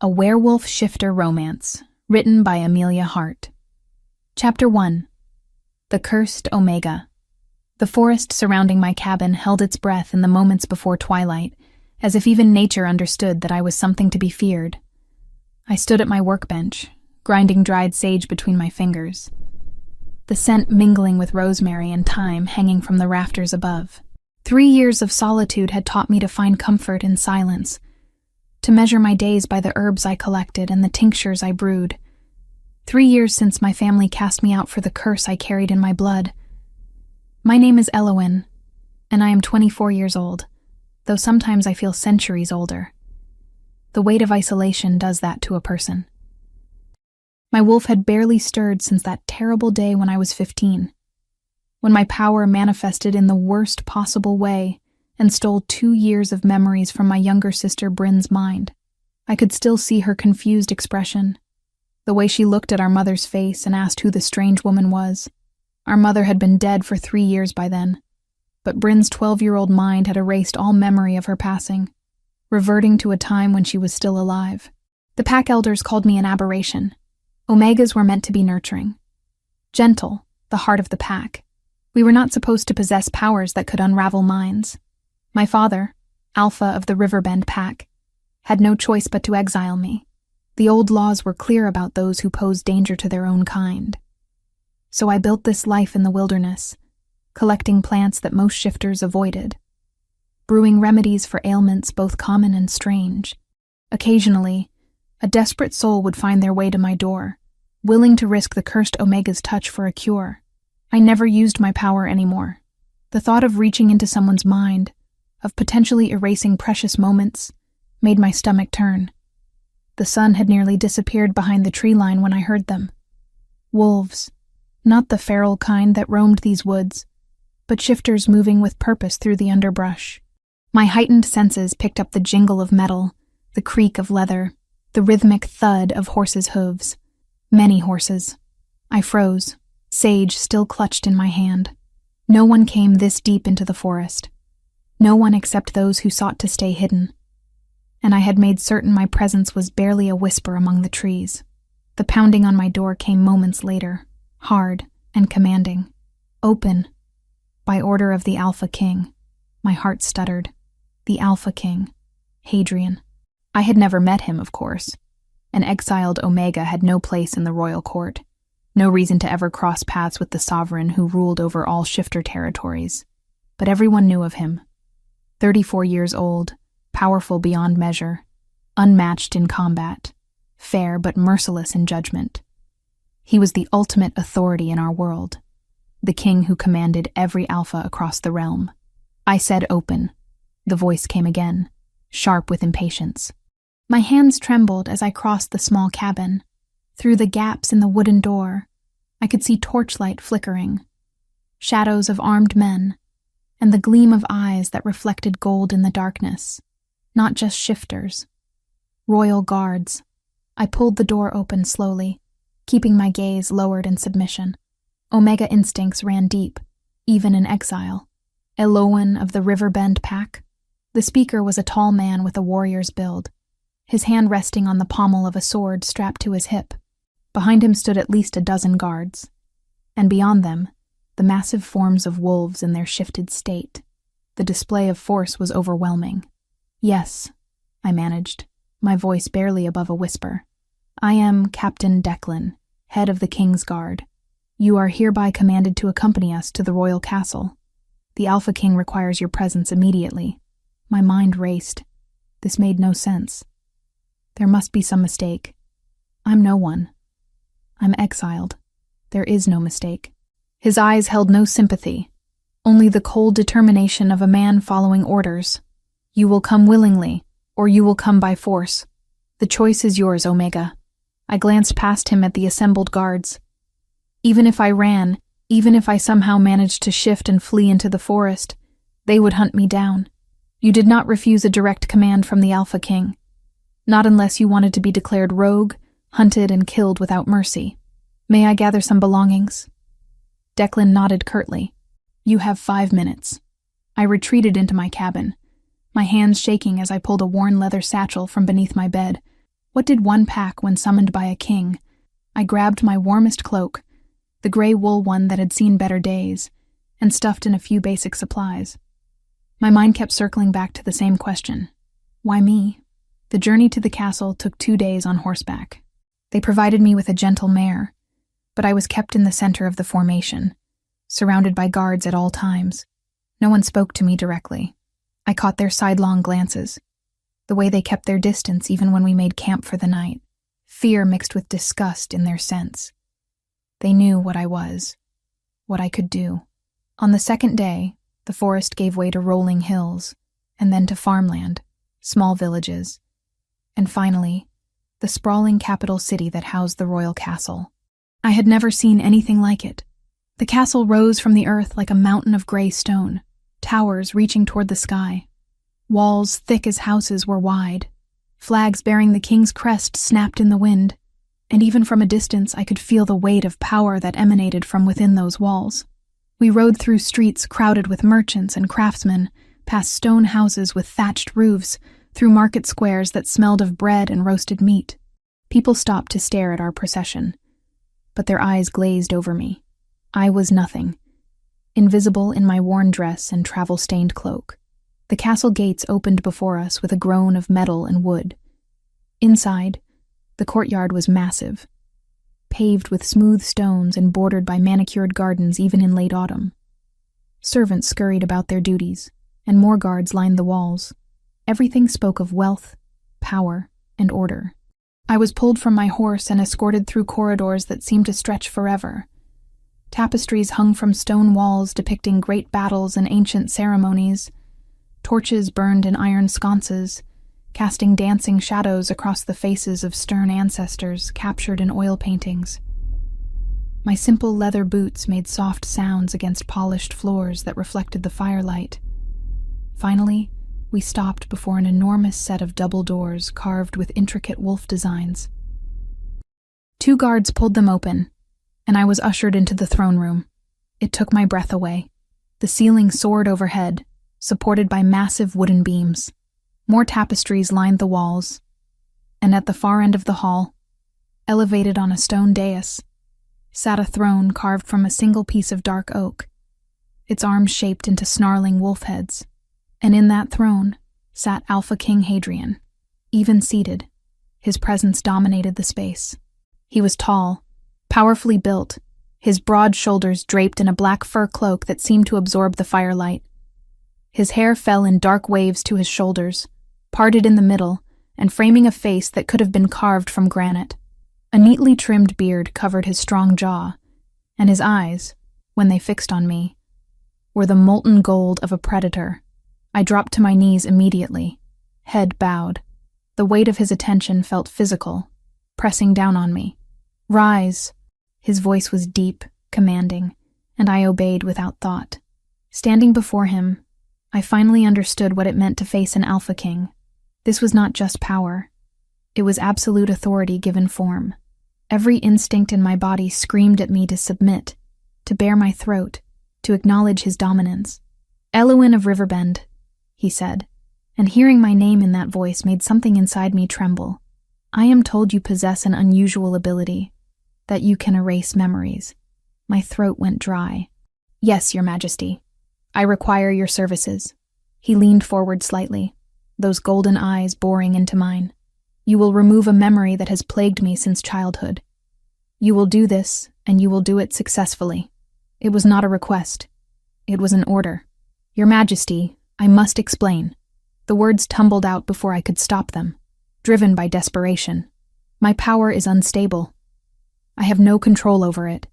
A Werewolf Shifter Romance, written by Amelia Hart. Chapter 1. The Cursed Omega. The forest surrounding my cabin held its breath in the moments before twilight, as if even nature understood that I was something to be feared. I stood at my workbench, grinding dried sage between my fingers, the scent mingling with rosemary and thyme hanging from the rafters above. 3 years of solitude had taught me to find comfort in silence, to measure my days by the herbs I collected and the tinctures I brewed. 3 years since my family cast me out for the curse I carried in my blood. My name is Elowen, and I am 24 years old, though sometimes I feel centuries older. The weight of isolation does that to a person. My wolf had barely stirred since that terrible day when I was 15, when my power manifested in the worst possible way and stole 2 years of memories from my younger sister Bryn's mind. I could still see her confused expression, the way she looked at our mother's face and asked who the strange woman was. Our mother had been dead for 3 years by then, but Bryn's 12-year-old mind had erased all memory of her passing, reverting to a time when she was still alive. The pack elders called me an aberration. Omegas were meant to be nurturing, gentle, the heart of the pack. We were not supposed to possess powers that could unravel minds. My father, Alpha of the Riverbend Pack, had no choice but to exile me. The old laws were clear about those who posed danger to their own kind. So I built this life in the wilderness, collecting plants that most shifters avoided, brewing remedies for ailments both common and strange. Occasionally, a desperate soul would find their way to my door, willing to risk the cursed Omega's touch for a cure. I never used my power anymore. The thought of reaching into someone's mind, of potentially erasing precious moments, made my stomach turn. The sun had nearly disappeared behind the tree line when I heard them. Wolves, not the feral kind that roamed these woods, but shifters moving with purpose through the underbrush. My heightened senses picked up the jingle of metal, the creak of leather, the rhythmic thud of horses' hooves. Many horses. I froze, sage still clutched in my hand. No one came this deep into the forest. No one except those who sought to stay hidden. And I had made certain my presence was barely a whisper among the trees. The pounding on my door came moments later, hard and commanding. Open. By order of the Alpha King. My heart stuttered. The Alpha King. Hadrian. I had never met him, of course. An exiled Omega had no place in the royal court. No reason to ever cross paths with the sovereign who ruled over all shifter territories. But everyone knew of him. 34 years old, powerful beyond measure, unmatched in combat, fair but merciless in judgment. He was the ultimate authority in our world, the king who commanded every alpha across the realm. I said open. The voice came again, sharp with impatience. My hands trembled as I crossed the small cabin. Through the gaps in the wooden door, I could see torchlight flickering, shadows of armed men, and the gleam of eyes that reflected gold in the darkness. Not just shifters. Royal guards. I pulled the door open slowly, keeping my gaze lowered in submission. Omega instincts ran deep, even in exile. Elowen of the Riverbend Pack. The speaker was a tall man with a warrior's build, his hand resting on the pommel of a sword strapped to his hip. Behind him stood at least a dozen guards, and beyond them, the massive forms of wolves in their shifted state. The display of force was overwhelming. Yes, I managed, my voice barely above a whisper. I am Captain Declan, head of the King's Guard. You are hereby commanded to accompany us to the royal castle. The Alpha King requires your presence immediately. My mind raced. This made no sense. There must be some mistake. I'm no one. I'm exiled. There is no mistake. His eyes held no sympathy, only the cold determination of a man following orders. You will come willingly, or you will come by force. The choice is yours, Omega. I glanced past him at the assembled guards. Even if I ran, even if I somehow managed to shift and flee into the forest, they would hunt me down. You did not refuse a direct command from the Alpha King. Not unless you wanted to be declared rogue, hunted and killed without mercy. May I gather some belongings? Declan nodded curtly. You have 5 minutes. I retreated into my cabin, my hands shaking as I pulled a worn leather satchel from beneath my bed. What did one pack when summoned by a king? I grabbed my warmest cloak, the gray wool one that had seen better days, and stuffed in a few basic supplies. My mind kept circling back to the same question. Why me? The journey to the castle took 2 days on horseback. They provided me with a gentle mare, but I was kept in the center of the formation, surrounded by guards at all times. No one spoke to me directly. I caught their sidelong glances, the way they kept their distance even when we made camp for the night, fear mixed with disgust in their sense. They knew what I was, what I could do. On the second day, the forest gave way to rolling hills, and then to farmland, small villages, and finally, the sprawling capital city that housed the royal castle. I had never seen anything like it. The castle rose from the earth like a mountain of gray stone, towers reaching toward the sky. Walls thick as houses were wide. Flags bearing the king's crest snapped in the wind, and even from a distance I could feel the weight of power that emanated from within those walls. We rode through streets crowded with merchants and craftsmen, past stone houses with thatched roofs, through market squares that smelled of bread and roasted meat. People stopped to stare at our procession, but their eyes glazed over me. I was nothing, invisible in my worn dress and travel-stained cloak. The castle gates opened before us with a groan of metal and wood. Inside, the courtyard was massive, paved with smooth stones and bordered by manicured gardens even in late autumn. Servants scurried about their duties, and more guards lined the walls. Everything spoke of wealth, power, and order. I was pulled from my horse and escorted through corridors that seemed to stretch forever. Tapestries hung from stone walls depicting great battles and ancient ceremonies. Torches burned in iron sconces, casting dancing shadows across the faces of stern ancestors captured in oil paintings. My simple leather boots made soft sounds against polished floors that reflected the firelight. Finally, we stopped before an enormous set of double doors carved with intricate wolf designs. 2 guards pulled them open, and I was ushered into the throne room. It took my breath away. The ceiling soared overhead, supported by massive wooden beams. More tapestries lined the walls, and at the far end of the hall, elevated on a stone dais, sat a throne carved from a single piece of dark oak, its arms shaped into snarling wolf heads. And in that throne sat Alpha King Hadrian, even seated. His presence dominated the space. He was tall, powerfully built, his broad shoulders draped in a black fur cloak that seemed to absorb the firelight. His hair fell in dark waves to his shoulders, parted in the middle, and framing a face that could have been carved from granite. A neatly trimmed beard covered his strong jaw, and his eyes, when they fixed on me, were the molten gold of a predator. I dropped to my knees immediately, head bowed. The weight of his attention felt physical, pressing down on me. "Rise." His voice was deep, commanding, and I obeyed without thought. Standing before him, I finally understood what it meant to face an Alpha King. This was not just power. It was absolute authority given form. Every instinct in my body screamed at me to submit, to bare my throat, to acknowledge his dominance. "Eluin of Riverbend," he said, and hearing my name in that voice made something inside me tremble. "I am told you possess an unusual ability, that you can erase memories." My throat went dry. "Yes, Your Majesty. I require your services." He leaned forward slightly, those golden eyes boring into mine. "You will remove a memory that has plagued me since childhood. You will do this, and you will do it successfully." It was not a request. It was an order. "Your Majesty, I must explain." The words tumbled out before I could stop them, driven by desperation. "My power is unstable. I have no control over it.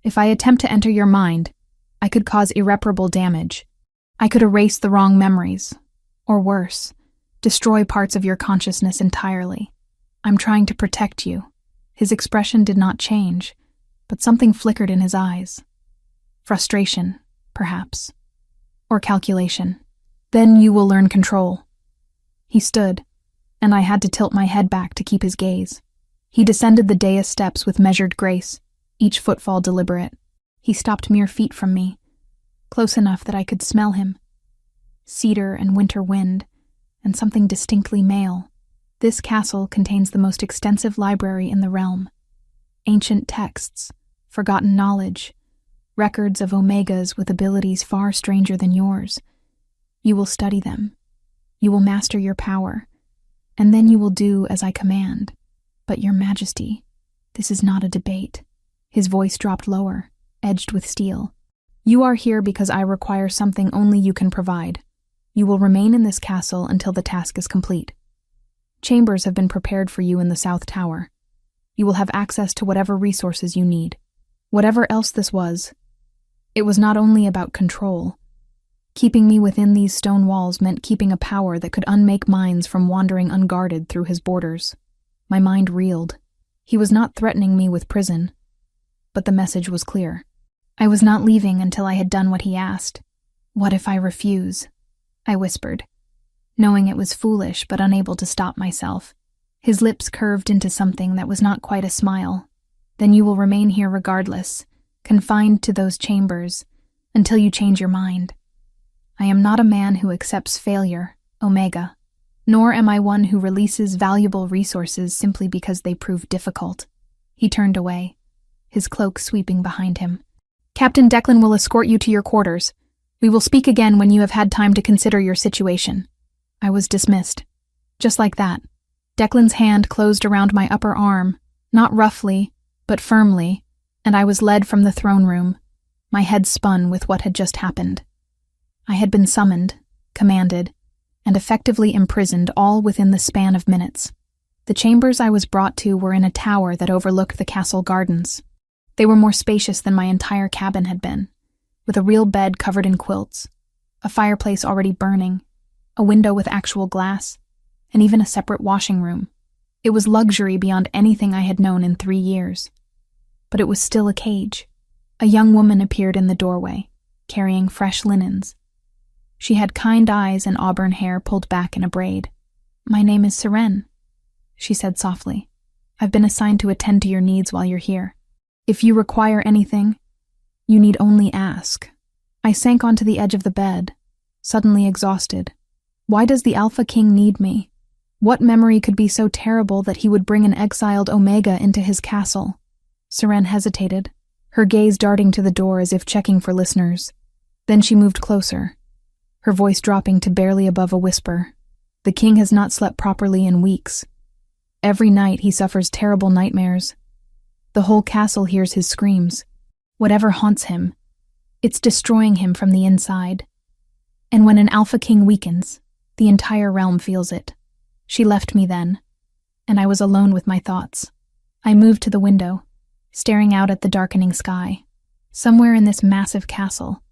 If I attempt to enter your mind, I could cause irreparable damage. I could erase the wrong memories, or worse, destroy parts of your consciousness entirely. I'm trying to protect you." His expression did not change, but something flickered in his eyes. Frustration, perhaps, or calculation. "Then you will learn control." He stood, and I had to tilt my head back to keep his gaze. He descended the dais steps with measured grace, each footfall deliberate. He stopped mere feet from me, close enough that I could smell him. Cedar and winter wind, and something distinctly male. This castle contains the most extensive library in the realm. Ancient texts, forgotten knowledge, records of Omegas with abilities far stranger than yours. You will study them. You will master your power, and then you will do as I command. But, Your Majesty, this is not a debate. His voice dropped lower, edged with steel. You are here because I require something only you can provide. You will remain in this castle until the task is complete. Chambers have been prepared for you in the South Tower. You will have access to whatever resources you need. Whatever else this was, it was not only about control. Keeping me within these stone walls meant keeping a power that could unmake minds from wandering unguarded through his borders. My mind reeled. He was not threatening me with prison, but the message was clear. I was not leaving until I had done what he asked. What if I refuse? I whispered, knowing it was foolish but unable to stop myself. His lips curved into something that was not quite a smile. Then you will remain here regardless, confined to those chambers, until you change your mind. I am not a man who accepts failure, Omega, nor am I one who releases valuable resources simply because they prove difficult. He turned away, his cloak sweeping behind him. Captain Declan will escort you to your quarters. We will speak again when you have had time to consider your situation. I was dismissed. Just like that. Declan's hand closed around my upper arm, not roughly, but firmly, and I was led from the throne room, my head spun with what had just happened. I had been summoned, commanded, and effectively imprisoned all within the span of minutes. The chambers I was brought to were in a tower that overlooked the castle gardens. They were more spacious than my entire cabin had been, with a real bed covered in quilts, a fireplace already burning, a window with actual glass, and even a separate washing room. It was luxury beyond anything I had known in 3 years. But it was still a cage. A young woman appeared in the doorway, carrying fresh linens. She had kind eyes and auburn hair pulled back in a braid. My name is Seren, she said softly. I've been assigned to attend to your needs while you're here. If you require anything, you need only ask. I sank onto the edge of the bed, suddenly exhausted. Why does the Alpha King need me? What memory could be so terrible that he would bring an exiled Omega into his castle? Seren hesitated, her gaze darting to the door as if checking for listeners. Then she moved closer, her voice dropping to barely above a whisper. The king has not slept properly in weeks. Every night he suffers terrible nightmares. The whole castle hears his screams. Whatever haunts him, it's destroying him from the inside. And when an Alpha King weakens, the entire realm feels it. She left me then, and I was alone with my thoughts. I moved to the window, staring out at the darkening sky. Somewhere in this massive castle,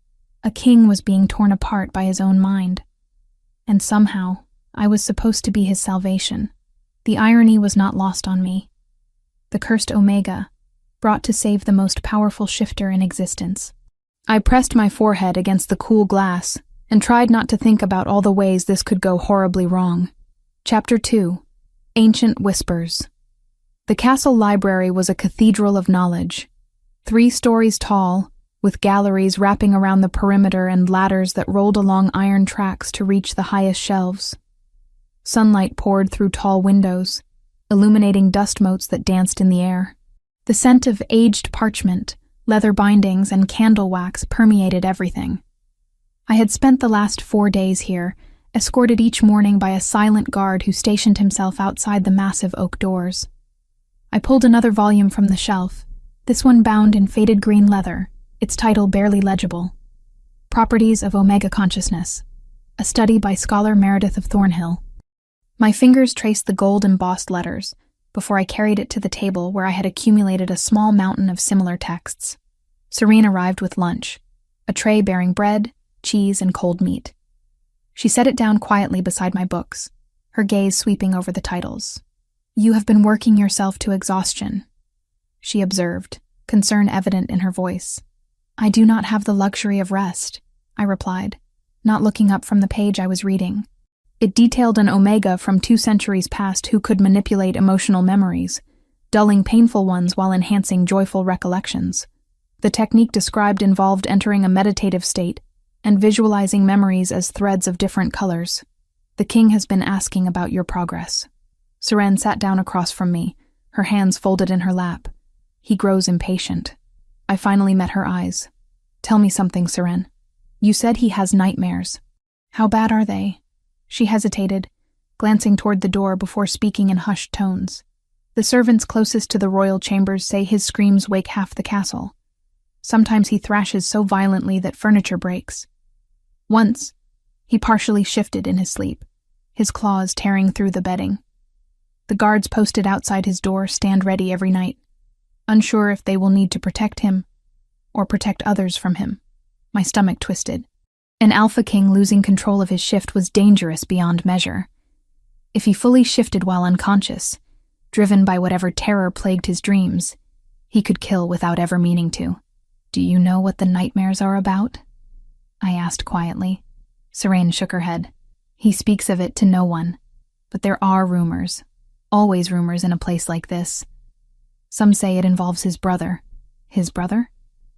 a king was being torn apart by his own mind. And somehow, I was supposed to be his salvation. The irony was not lost on me. The cursed Omega, brought to save the most powerful shifter in existence. I pressed my forehead against the cool glass and tried not to think about all the ways this could go horribly wrong. Chapter 2. Ancient Whispers. The castle library was a cathedral of knowledge, 3 stories tall, with galleries wrapping around the perimeter and ladders that rolled along iron tracks to reach the highest shelves. Sunlight poured through tall windows, illuminating dust motes that danced in the air. The scent of aged parchment, leather bindings, and candle wax permeated everything. I had spent the last 4 days here, escorted each morning by a silent guard who stationed himself outside the massive oak doors. I pulled another volume from the shelf, this one bound in faded green leather, its title barely legible. Properties of Omega Consciousness, a study by scholar Meredith of Thornhill. My fingers traced the gold-embossed letters before I carried it to the table where I had accumulated a small mountain of similar texts. Serene arrived with lunch, a tray bearing bread, cheese, and cold meat. She set it down quietly beside my books, her gaze sweeping over the titles. You have been working yourself to exhaustion, she observed, concern evident in her voice. I do not have the luxury of rest, I replied, not looking up from the page I was reading. It detailed an Omega from 2 centuries past who could manipulate emotional memories, dulling painful ones while enhancing joyful recollections. The technique described involved entering a meditative state and visualizing memories as threads of different colors. The king has been asking about your progress. Seren sat down across from me, her hands folded in her lap. He grows impatient. I finally met her eyes. Tell me something, Seren. You said he has nightmares. How bad are they? She hesitated, glancing toward the door before speaking in hushed tones. The servants closest to the royal chambers say his screams wake half the castle. Sometimes he thrashes so violently that furniture breaks. Once, he partially shifted in his sleep, his claws tearing through the bedding. The guards posted outside his door stand ready every night, unsure if they will need to protect him or protect others from him. My stomach twisted. An Alpha King losing control of his shift was dangerous beyond measure. If he fully shifted while unconscious, driven by whatever terror plagued his dreams, he could kill without ever meaning to. Do you know what the nightmares are about? I asked quietly. Seren shook her head. He speaks of it to no one, but there are rumors, always rumors in a place like this. Some say it involves his brother. His brother?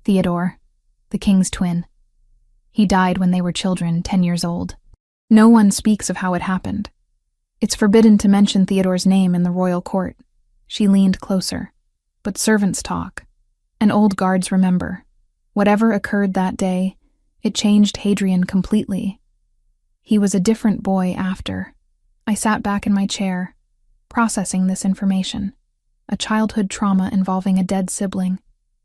Theodore, the king's twin. He died when they were children, 10 years old. No one speaks of how it happened. It's forbidden to mention Theodore's name in the royal court. She leaned closer. But servants talk, and old guards remember. Whatever occurred that day, it changed Hadrian completely. He was a different boy after. I sat back in my chair, processing this information. A childhood trauma involving a dead sibling,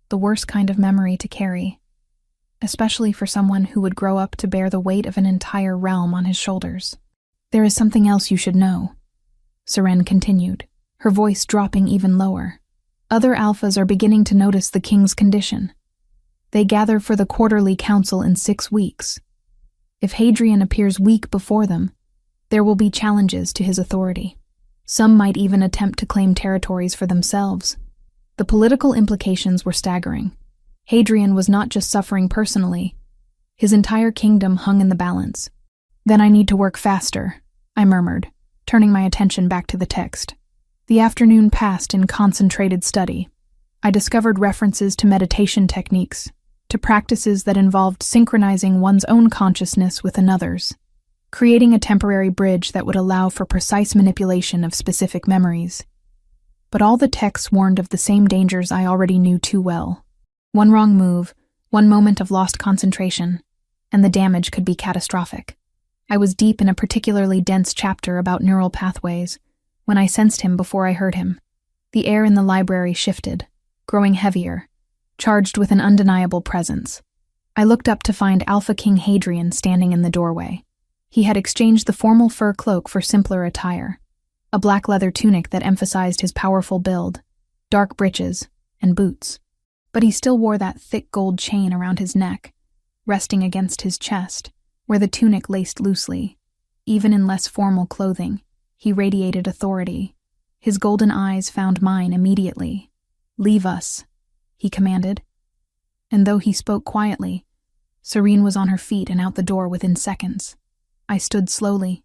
the worst kind of memory to carry, especially for someone who would grow up to bear the weight of an entire realm on his shoulders. There is something else you should know, Seren continued, her voice dropping even lower. Other alphas are beginning to notice the king's condition. They gather for the quarterly council in 6 weeks. If Hadrian appears weak before them, there will be challenges to his authority. Some might even attempt to claim territories for themselves. The political implications were staggering. Hadrian was not just suffering personally. His entire kingdom hung in the balance. Then I need to work faster, I murmured, turning my attention back to the text. The afternoon passed in concentrated study. I discovered references to meditation techniques, to practices that involved synchronizing one's own consciousness with another's, creating a temporary bridge that would allow for precise manipulation of specific memories. But all the texts warned of the same dangers I already knew too well. One wrong move, one moment of lost concentration, and the damage could be catastrophic. I was deep in a particularly dense chapter about neural pathways when I sensed him before I heard him. The air in the library shifted, growing heavier, charged with an undeniable presence. I looked up to find Alpha King Hadrian standing in the doorway. He had exchanged the formal fur cloak for simpler attire, a black leather tunic that emphasized his powerful build, dark breeches, and boots. But he still wore that thick gold chain around his neck, resting against his chest, where the tunic laced loosely. Even in less formal clothing, he radiated authority. His golden eyes found mine immediately. "Leave us," he commanded. And though he spoke quietly, Seren was on her feet and out the door within seconds. I stood slowly,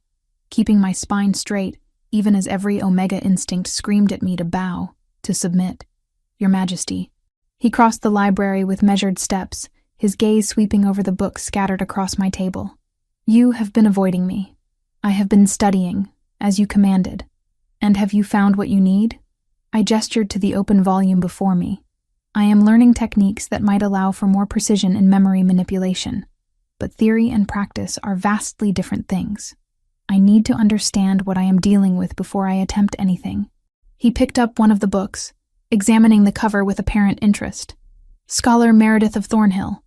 keeping my spine straight, even as every Omega instinct screamed at me to bow, to submit. "Your Majesty." He crossed the library with measured steps, his gaze sweeping over the books scattered across my table. "You have been avoiding me. I have been studying, as you commanded. And have you found what you need?" I gestured to the open volume before me. "I am learning techniques that might allow for more precision in memory manipulation. But theory and practice are vastly different things. I need to understand what I am dealing with before I attempt anything." He picked up one of the books, examining the cover with apparent interest. Scholar Meredith of Thornhill.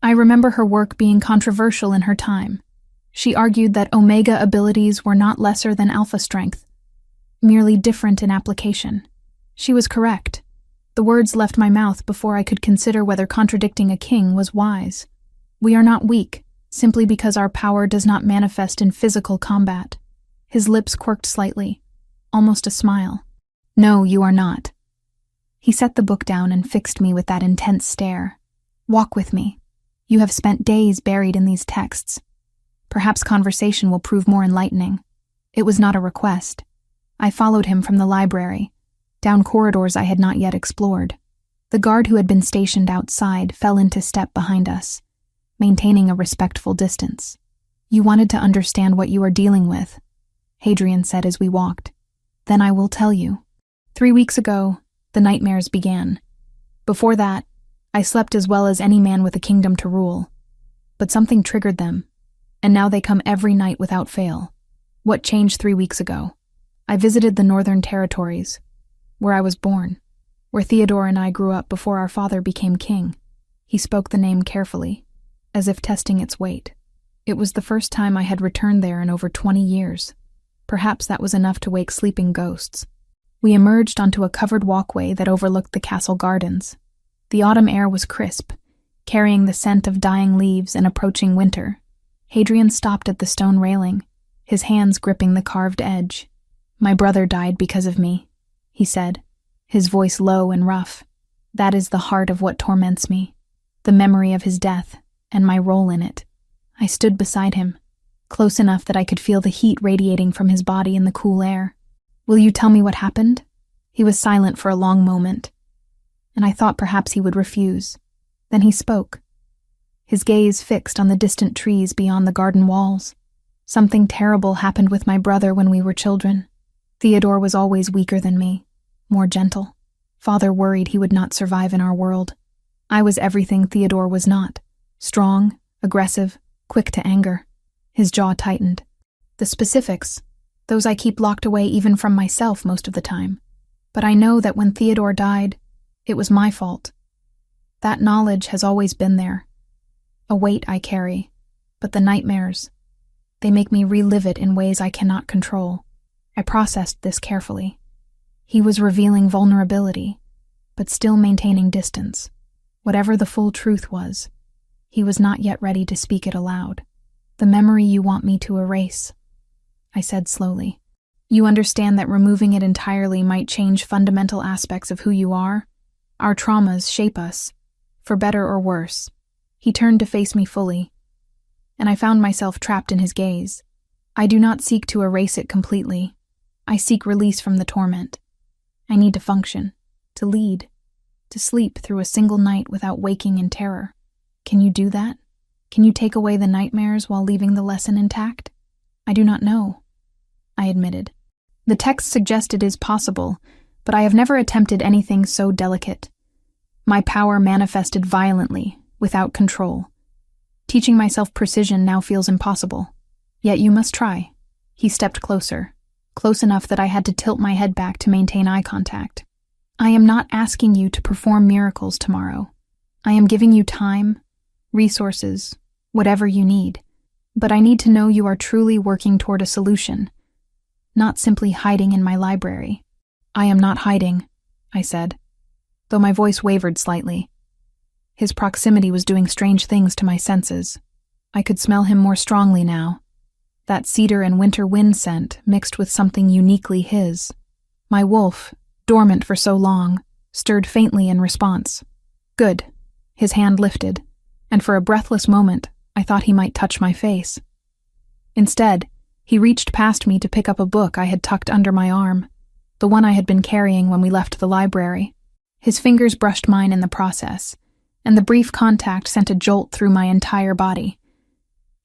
I remember her work being controversial in her time. She argued that Omega abilities were not lesser than Alpha strength, merely different in application. She was correct. The words left my mouth before I could consider whether contradicting a king was wise. We are not weak, simply because our power does not manifest in physical combat. His lips quirked slightly, almost a smile. "No, you are not." He set the book down and fixed me with that intense stare. "Walk with me. You have spent days buried in these texts. Perhaps conversation will prove more enlightening." It was not a request. I followed him from the library, down corridors I had not yet explored. The guard who had been stationed outside fell into step behind us, maintaining a respectful distance. "You wanted to understand what you are dealing with," Hadrian said as we walked. Then I will tell you. 3 weeks ago, the nightmares began. Before that, I slept as well as any man with a kingdom to rule. But something triggered them, and now they come every night without fail. What changed 3 weeks ago? I visited the Northern Territories, where I was born, where Theodore and I grew up before our father became king. He spoke the name carefully, as if testing its weight. It was the first time I had returned there in over 20 years. Perhaps that was enough to wake sleeping ghosts. We emerged onto a covered walkway that overlooked the castle gardens. The autumn air was crisp, carrying the scent of dying leaves and approaching winter. Hadrian stopped at the stone railing, his hands gripping the carved edge. "My brother died because of me," he said, his voice low and rough. "That is the heart of what torments me, the memory of his death and my role in it." I stood beside him, close enough that I could feel the heat radiating from his body in the cool air. "Will you tell me what happened?" He was silent for a long moment, and I thought perhaps he would refuse. Then he spoke, his gaze fixed on the distant trees beyond the garden walls. "Something terrible happened with my brother when we were children. Theodore was always weaker than me, more gentle. Father worried he would not survive in our world. I was everything Theodore was not: strong, aggressive, quick to anger." His jaw tightened. "The specifics, those I keep locked away even from myself most of the time. But I know that when Theodore died, it was my fault. That knowledge has always been there. A weight I carry, but the nightmares, they make me relive it in ways I cannot control." I processed this carefully. He was revealing vulnerability, but still maintaining distance. Whatever the full truth was, he was not yet ready to speak it aloud. "The memory you want me to erase," I said slowly. "You understand that removing it entirely might change fundamental aspects of who you are? Our traumas shape us, for better or worse." He turned to face me fully, and I found myself trapped in his gaze. "I do not seek to erase it completely. I seek release from the torment. I need to function, to lead, to sleep through a single night without waking in terror. Can you do that? Can you take away the nightmares while leaving the lesson intact?" "I do not know," I admitted. "The text suggests it is possible, but I have never attempted anything so delicate. My power manifested violently, without control. Teaching myself precision now feels impossible. Yet you must try." He stepped closer, close enough that I had to tilt my head back to maintain eye contact. "I am not asking you to perform miracles tomorrow. I am giving you time, resources, whatever you need. But I need to know you are truly working toward a solution, not simply hiding in my library." "I am not hiding," I said, though my voice wavered slightly. His proximity was doing strange things to my senses. I could smell him more strongly now. That cedar and winter wind scent mixed with something uniquely his. My wolf, dormant for so long, stirred faintly in response. "Good." His hand lifted, and for a breathless moment, I thought he might touch my face. Instead, he reached past me to pick up a book I had tucked under my arm, the one I had been carrying when we left the library. His fingers brushed mine in the process, and the brief contact sent a jolt through my entire body.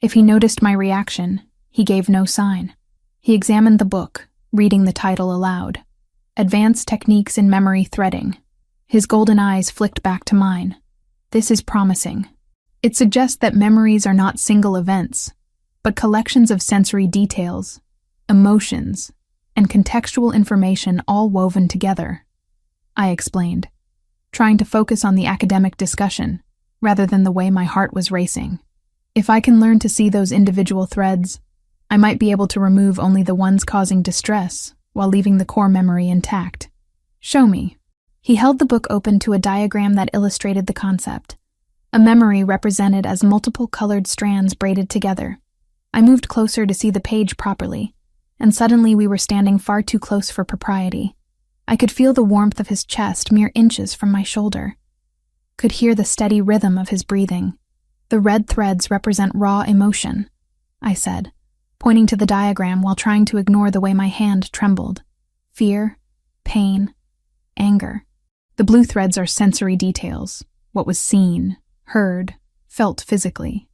If he noticed my reaction, he gave no sign. He examined the book, reading the title aloud. "Advanced Techniques in Memory Threading." His golden eyes flicked back to mine. "This is promising. It suggests that memories are not single events, but collections of sensory details, emotions, and contextual information all woven together," I explained, trying to focus on the academic discussion rather than the way my heart was racing. "If I can learn to see those individual threads, I might be able to remove only the ones causing distress while leaving the core memory intact." "Show me." He held the book open to a diagram that illustrated the concept, a memory represented as multiple colored strands braided together. I moved closer to see the page properly, and suddenly we were standing far too close for propriety. I could feel the warmth of his chest mere inches from my shoulder, could hear the steady rhythm of his breathing. "The red threads represent raw emotion," I said, pointing to the diagram while trying to ignore the way my hand trembled. "Fear, pain, anger. The blue threads are sensory details, what was seen, heard, felt physically.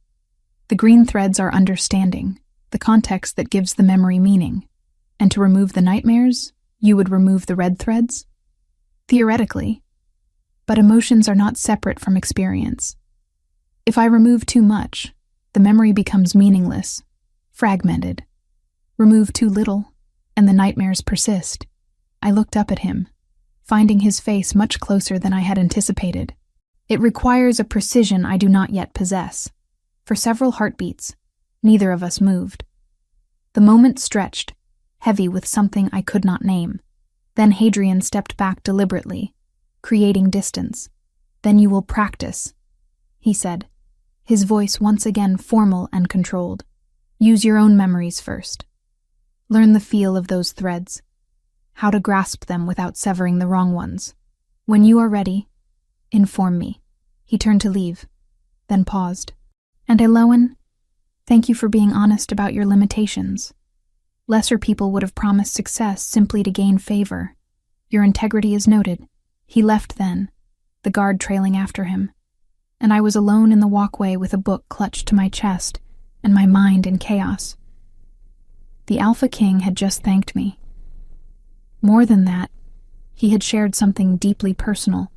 The green threads are understanding, the context that gives the memory meaning. And to remove the nightmares, You would remove the red threads? Theoretically. But emotions are not separate from experience. If I remove too much, the memory becomes meaningless, fragmented. Remove too little, and the nightmares persist. I looked up at him, finding his face much closer than I had anticipated. It requires a precision I do not yet possess. For several heartbeats, neither of us moved. The moment stretched, heavy with something I could not name. Then Hadrian stepped back deliberately, creating distance. "Then you will practice," he said, his voice once again formal and controlled. "Use your own memories first. Learn the feel of those threads, how to grasp them without severing the wrong ones. When you are ready, inform me." He turned to leave, then paused. "And Eloan, thank you for being honest about your limitations. Lesser people would have promised success simply to gain favor. Your integrity is noted." He left then, the guard trailing after him, and I was alone in the walkway with a book clutched to my chest and my mind in chaos. The Alpha King had just thanked me. More than that, he had shared something deeply personal,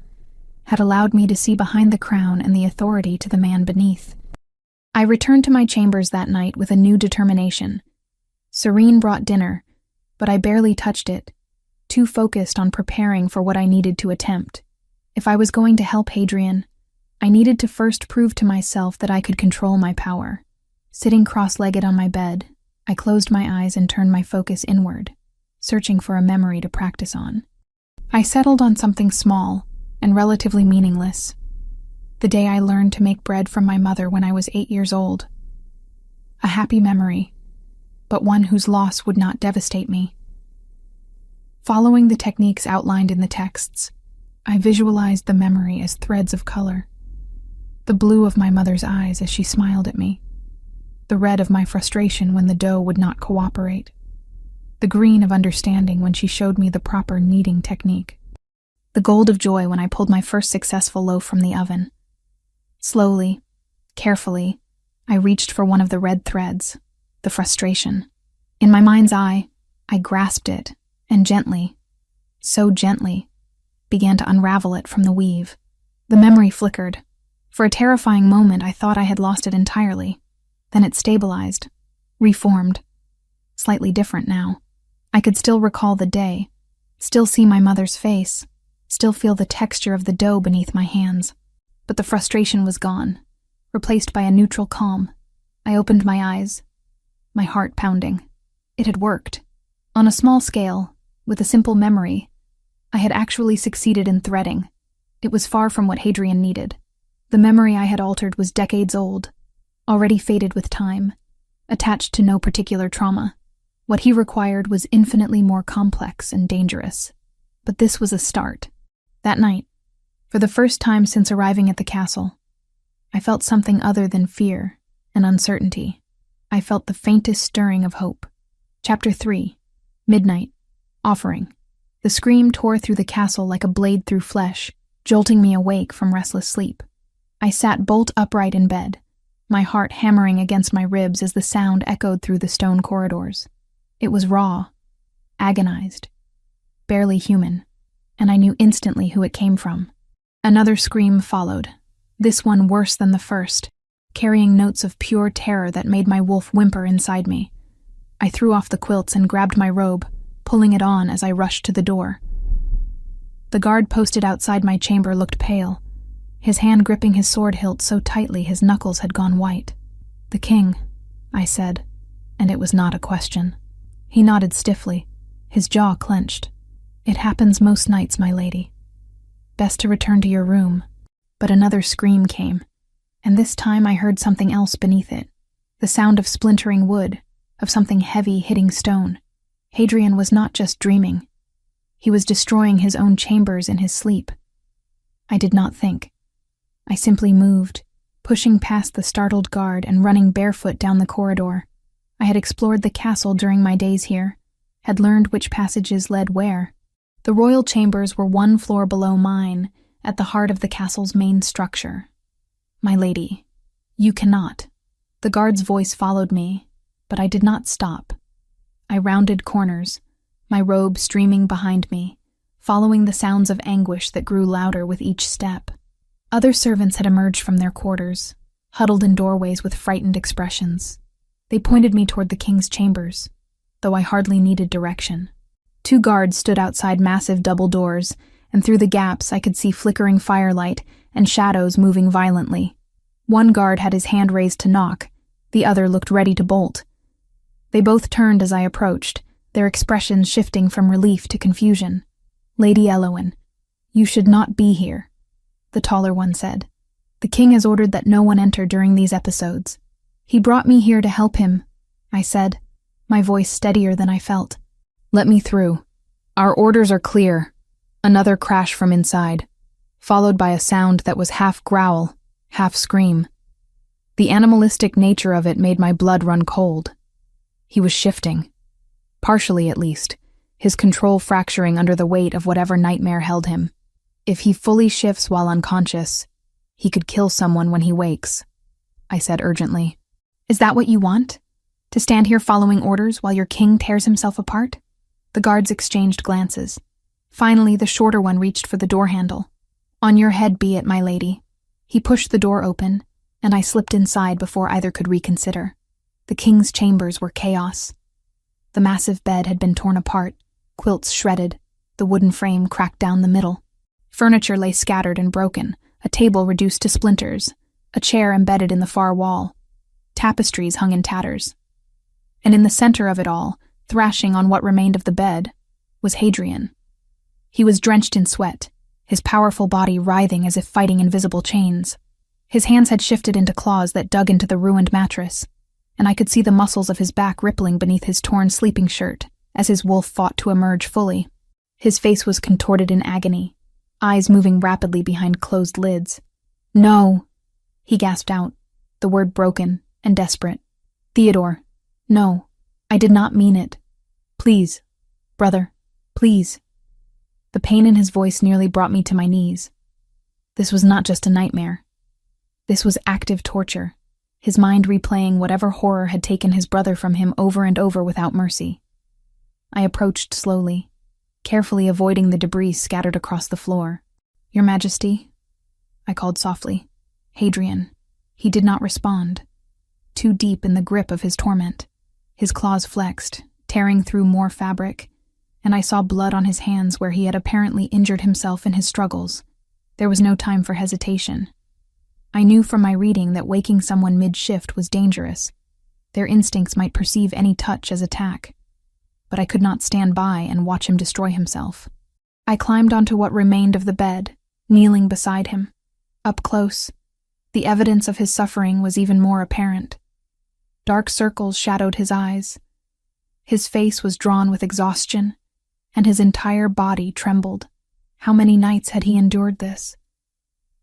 had allowed me to see behind the crown and the authority to the man beneath. I returned to my chambers that night with a new determination. Serene brought dinner, but I barely touched it, too focused on preparing for what I needed to attempt. If I was going to help Hadrian, I needed to first prove to myself that I could control my power. Sitting cross-legged on my bed, I closed my eyes and turned my focus inward, searching for a memory to practice on. I settled on something small and relatively meaningless. The day I learned to make bread from my mother when I was 8 years old. A happy memory, but one whose loss would not devastate me. Following the techniques outlined in the texts, I visualized the memory as threads of color. The blue of my mother's eyes as she smiled at me. The red of my frustration when the dough would not cooperate. The green of understanding when she showed me the proper kneading technique. The gold of joy when I pulled my first successful loaf from the oven. Slowly, carefully, I reached for one of the red threads, the frustration. In my mind's eye, I grasped it and gently, so gently, began to unravel it from the weave. The memory flickered. For a terrifying moment, I thought I had lost it entirely. Then it stabilized, reformed, slightly different now. I could still recall the day, still see my mother's face, still feel the texture of the dough beneath my hands. But the frustration was gone, replaced by a neutral calm. I opened my eyes, my heart pounding. It had worked. On a small scale, with a simple memory, I had actually succeeded in threading. It was far from what Hadrian needed. The memory I had altered was decades old, already faded with time, attached to no particular trauma. What he required was infinitely more complex and dangerous. But this was a start. That night, for the first time since arriving at the castle, I felt something other than fear and uncertainty. I felt the faintest stirring of hope. Chapter 3. Midnight. Offering. The scream tore through the castle like a blade through flesh, jolting me awake from restless sleep. I sat bolt upright in bed, my heart hammering against my ribs as the sound echoed through the stone corridors. It was raw, agonized, barely human, and I knew instantly who it came from. Another scream followed, this one worse than the first, carrying notes of pure terror that made my wolf whimper inside me. I threw off the quilts and grabbed my robe, pulling it on as I rushed to the door. The guard posted outside my chamber looked pale, his hand gripping his sword hilt so tightly his knuckles had gone white. "The king," I said, and it was not a question. He nodded stiffly, his jaw clenched. "It happens most nights, my lady. Best to return to your room." But another scream came, and this time I heard something else beneath it, the sound of splintering wood, of something heavy hitting stone. Hadrian was not just dreaming. He was destroying his own chambers in his sleep. I did not think. I simply moved, pushing past the startled guard and running barefoot down the corridor. I had explored the castle during my days here, had learned which passages led where. The royal chambers were one floor below mine, at the heart of the castle's main structure. "My lady, you cannot." The guard's voice followed me, but I did not stop. I rounded corners, my robe streaming behind me, following the sounds of anguish that grew louder with each step. Other servants had emerged from their quarters, huddled in doorways with frightened expressions. They pointed me toward the king's chambers, though I hardly needed direction. 2 guards stood outside massive double doors, and through the gaps I could see flickering firelight and shadows moving violently. One guard had his hand raised to knock, the other looked ready to bolt. They both turned as I approached, their expressions shifting from relief to confusion. "Lady Elowen, you should not be here," the taller one said. "The king has ordered that no one enter during these episodes." "He brought me here to help him," I said, my voice steadier than I felt. "Let me through. Our orders are clear." Another crash from inside, followed by a sound that was half growl, half scream. The animalistic nature of it made my blood run cold. He was shifting. Partially, at least, his control fracturing under the weight of whatever nightmare held him. If he fully shifts while unconscious, he could kill someone when he wakes, I said urgently. "Is that what you want? To stand here following orders while your king tears himself apart?" The guards exchanged glances. Finally, the shorter one reached for the door handle. "On your head be it, my lady." He pushed the door open, and I slipped inside before either could reconsider. The king's chambers were chaos. The massive bed had been torn apart, quilts shredded, the wooden frame cracked down the middle. Furniture lay scattered and broken, a table reduced to splinters, a chair embedded in the far wall. Tapestries hung in tatters. And in the center of it all, thrashing on what remained of the bed, was Hadrian. He was drenched in sweat, his powerful body writhing as if fighting invisible chains. His hands had shifted into claws that dug into the ruined mattress, and I could see the muscles of his back rippling beneath his torn sleeping shirt as his wolf fought to emerge fully. His face was contorted in agony, eyes moving rapidly behind closed lids. "No," he gasped out, the word broken and desperate. "Theodore, no, I did not mean it. Please, brother, please." The pain in his voice nearly brought me to my knees. This was not just a nightmare. This was active torture, his mind replaying whatever horror had taken his brother from him over and over without mercy. I approached slowly, carefully avoiding the debris scattered across the floor. "Your Majesty," I called softly. "Hadrian." He did not respond, too deep in the grip of his torment. His claws flexed, tearing through more fabric, and I saw blood on his hands where he had apparently injured himself in his struggles. There was no time for hesitation. I knew from my reading that waking someone mid-shift was dangerous. Their instincts might perceive any touch as attack. But I could not stand by and watch him destroy himself. I climbed onto what remained of the bed, kneeling beside him. Up close, the evidence of his suffering was even more apparent. Dark circles shadowed his eyes. His face was drawn with exhaustion, and his entire body trembled. How many nights had he endured this?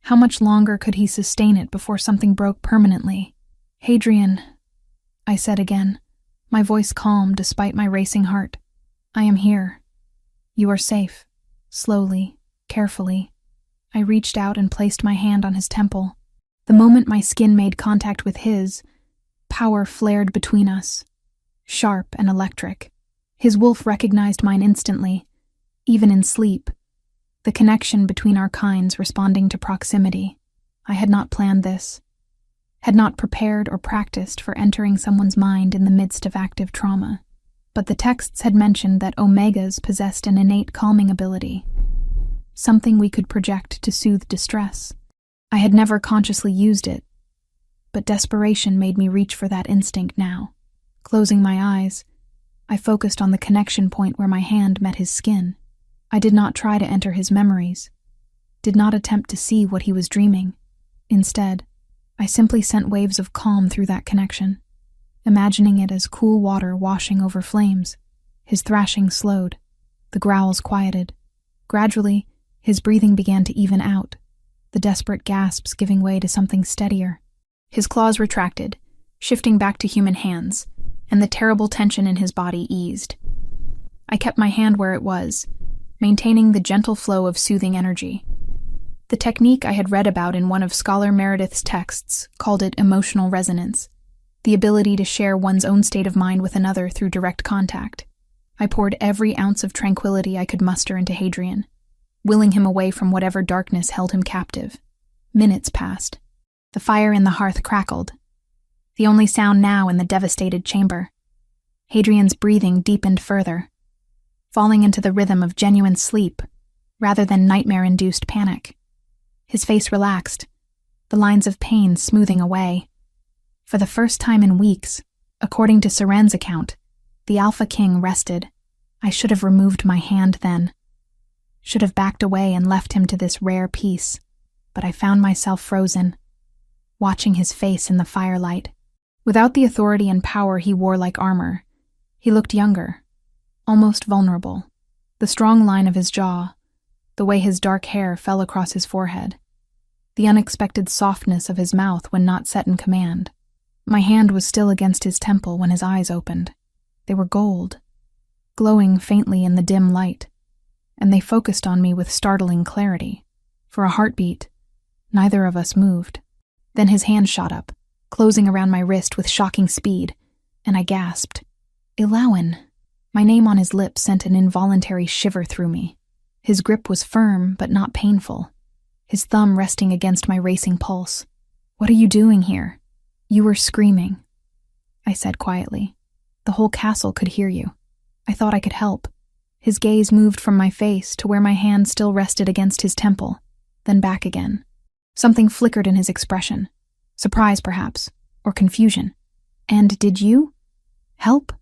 How much longer could he sustain it before something broke permanently? "Hadrian," I said again, my voice calm despite my racing heart. "I am here. You are safe." Slowly, carefully, I reached out and placed my hand on his temple. The moment my skin made contact with his, power flared between us, sharp and electric. His wolf recognized mine instantly, even in sleep, the connection between our kinds responding to proximity. I had not planned this, had not prepared or practiced for entering someone's mind in the midst of active trauma. But the texts had mentioned that omegas possessed an innate calming ability, something we could project to soothe distress. I had never consciously used it, but desperation made me reach for that instinct now. Closing my eyes, I focused on the connection point where my hand met his skin. I did not try to enter his memories, did not attempt to see what he was dreaming. Instead, I simply sent waves of calm through that connection, imagining it as cool water washing over flames. His thrashing slowed, the growls quieted. Gradually, his breathing began to even out, the desperate gasps giving way to something steadier. His claws retracted, shifting back to human hands, and the terrible tension in his body eased. I kept my hand where it was, maintaining the gentle flow of soothing energy. The technique I had read about in one of Scholar Meredith's texts called it emotional resonance, the ability to share one's own state of mind with another through direct contact. I poured every ounce of tranquility I could muster into Hadrian, willing him away from whatever darkness held him captive. Minutes passed. The fire in the hearth crackled, the only sound now in the devastated chamber. Hadrian's breathing deepened further, falling into the rhythm of genuine sleep rather than nightmare-induced panic. His face relaxed, the lines of pain smoothing away. For the first time in weeks, according to Seren's account, the Alpha King rested. I should have removed my hand then, should have backed away and left him to this rare peace, but I found myself frozen, watching his face in the firelight. Without the authority and power he wore like armor, he looked younger, almost vulnerable. The strong line of his jaw, the way his dark hair fell across his forehead, the unexpected softness of his mouth when not set in command. My hand was still against his temple when his eyes opened. They were gold, glowing faintly in the dim light, and they focused on me with startling clarity. For a heartbeat, neither of us moved. Then his hand shot up, closing around my wrist with shocking speed, and I gasped. Ilawan. My name on his lips sent an involuntary shiver through me. His grip was firm but not painful, his thumb resting against my racing pulse. What are you doing here? You were screaming, I said quietly. The whole castle could hear you. I thought I could help. His gaze moved from my face to where my hand still rested against his temple, then back again. Something flickered in his expression. Surprise, perhaps, or confusion. And did you? Help?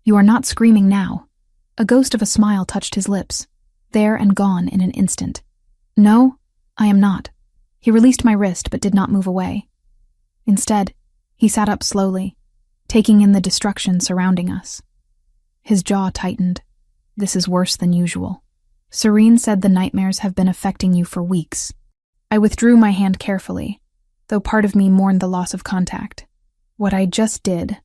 You are not screaming now. A ghost of a smile touched his lips, there and gone in an instant. No, I am not. He released my wrist but did not move away. Instead, he sat up slowly, taking in the destruction surrounding us. His jaw tightened. This is worse than usual. Serene said the nightmares have been affecting you for weeks. I withdrew my hand carefully, though part of me mourned the loss of contact. What I just did,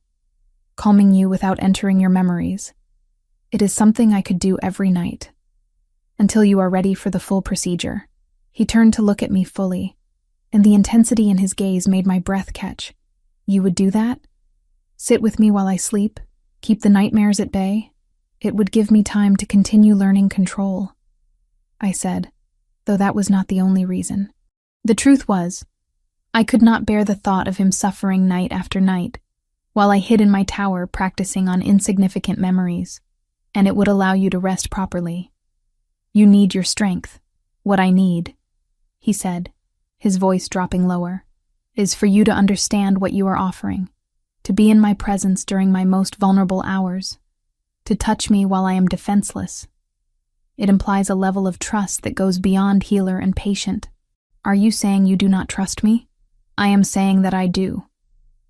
calming you without entering your memories, it is something I could do every night, until you are ready for the full procedure. He turned to look at me fully, and the intensity in his gaze made my breath catch. You would do that? Sit with me while I sleep? Keep the nightmares at bay? It would give me time to continue learning control, I said, though that was not the only reason. The truth was, I could not bear the thought of him suffering night after night, while I hid in my tower practicing on insignificant memories, and it would allow you to rest properly. You need your strength. What I need, he said, his voice dropping lower, is for you to understand what you are offering, to be in my presence during my most vulnerable hours, to touch me while I am defenseless. It implies a level of trust that goes beyond healer and patient. Are you saying you do not trust me? I am saying that I do,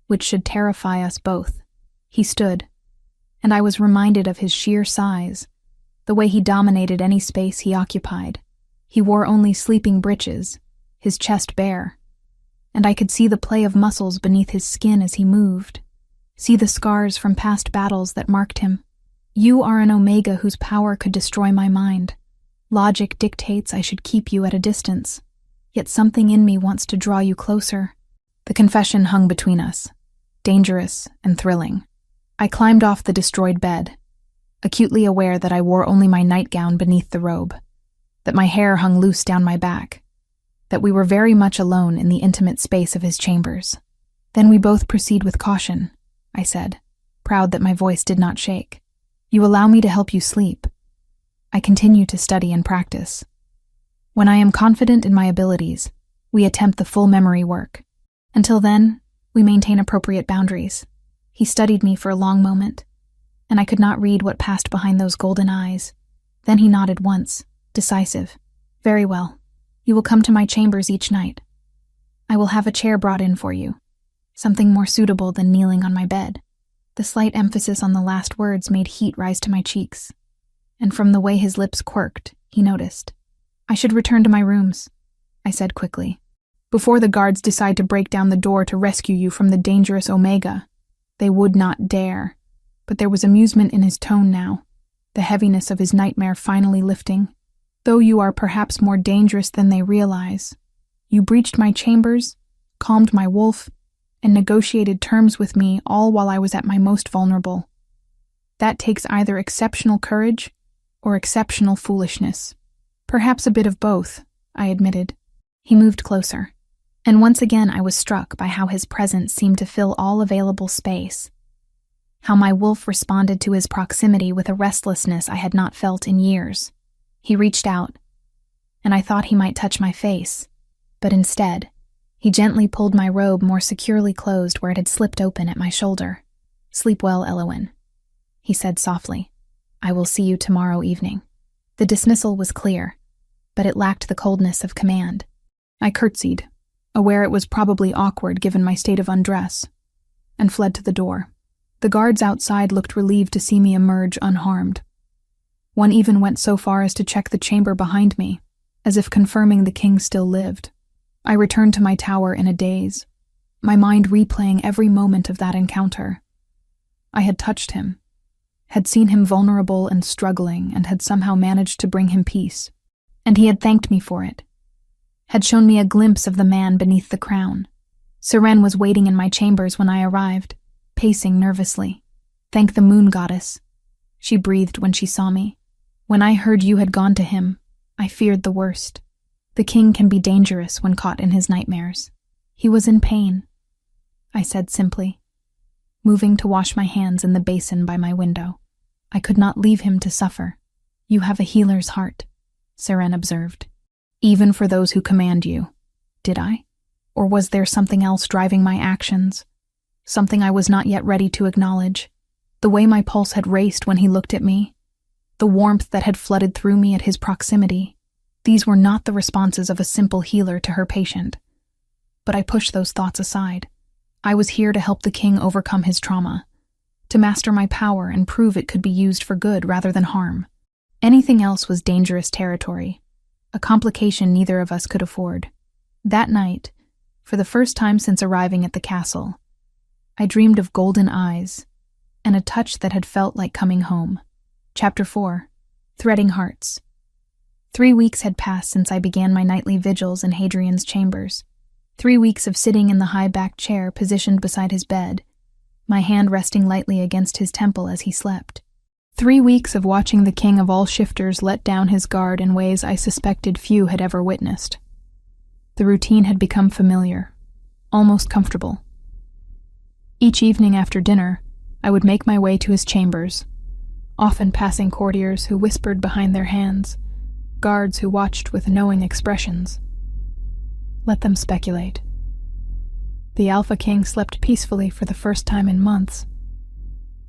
which should terrify us both. He stood, and I was reminded of his sheer size, the way he dominated any space he occupied. He wore only sleeping breeches, his chest bare, and I could see the play of muscles beneath his skin as he moved, see the scars from past battles that marked him. You are an Omega whose power could destroy my mind. Logic dictates I should keep you at a distance, yet something in me wants to draw you closer. The confession hung between us, dangerous and thrilling. I climbed off the destroyed bed, acutely aware that I wore only my nightgown beneath the robe, that my hair hung loose down my back, that we were very much alone in the intimate space of his chambers. Then we both proceed with caution, I said, proud that my voice did not shake. You allow me to help you sleep. I continue to study and practice. When I am confident in my abilities, we attempt the full memory work. Until then, we maintain appropriate boundaries. He studied me for a long moment, and I could not read what passed behind those golden eyes. Then he nodded once, decisive. Very well. You will come to my chambers each night. I will have a chair brought in for you, something more suitable than kneeling on my bed. The slight emphasis on the last words made heat rise to my cheeks, and from the way his lips quirked, he noticed. I should return to my rooms, I said quickly, before the guards decide to break down the door to rescue you from the dangerous Omega. They would not dare, but there was amusement in his tone now, the heaviness of his nightmare finally lifting. Though you are perhaps more dangerous than they realize, you breached my chambers, calmed my wolf, and negotiated terms with me all while I was at my most vulnerable. That takes either exceptional courage or exceptional foolishness. Perhaps a bit of both, I admitted. He moved closer, and once again I was struck by how his presence seemed to fill all available space. How my wolf responded to his proximity with a restlessness I had not felt in years. He reached out, and I thought he might touch my face, but instead, he gently pulled my robe more securely closed where it had slipped open at my shoulder. "Sleep well, Elowen," he said softly. "I will see you tomorrow evening." The dismissal was clear, but it lacked the coldness of command. I curtsied, aware it was probably awkward given my state of undress, and fled to the door. The guards outside looked relieved to see me emerge unharmed. One even went so far as to check the chamber behind me, as if confirming the king still lived. I returned to my tower in a daze, my mind replaying every moment of that encounter. I had touched him, had seen him vulnerable and struggling, and had somehow managed to bring him peace. And he had thanked me for it, had shown me a glimpse of the man beneath the crown. Seren was waiting in my chambers when I arrived, pacing nervously. "Thank the moon goddess," she breathed when she saw me. "When I heard you had gone to him, I feared the worst. The king can be dangerous when caught in his nightmares." "He was in pain," I said simply, moving to wash my hands in the basin by my window. "I could not leave him to suffer." "You have a healer's heart," Seren observed. "Even for those who command you." Did I? Or was there something else driving my actions? Something I was not yet ready to acknowledge. The way my pulse had raced when he looked at me, the warmth that had flooded through me at his proximity, these were not the responses of a simple healer to her patient. But I pushed those thoughts aside. I was here to help the king overcome his trauma, to master my power and prove it could be used for good rather than harm. Anything else was dangerous territory, a complication neither of us could afford. That night, for the first time since arriving at the castle, I dreamed of golden eyes and a touch that had felt like coming home. Chapter 4. Threading Hearts. 3 weeks had passed since I began my nightly vigils in Hadrian's chambers. 3 weeks of sitting in the high-backed chair positioned beside his bed, my hand resting lightly against his temple as he slept. 3 weeks of watching the king of all shifters let down his guard in ways I suspected few had ever witnessed. The routine had become familiar, almost comfortable. Each evening after dinner, I would make my way to his chambers, often passing courtiers who whispered behind their hands, guards who watched with knowing expressions. Let them speculate. The Alpha King slept peacefully for the first time in months,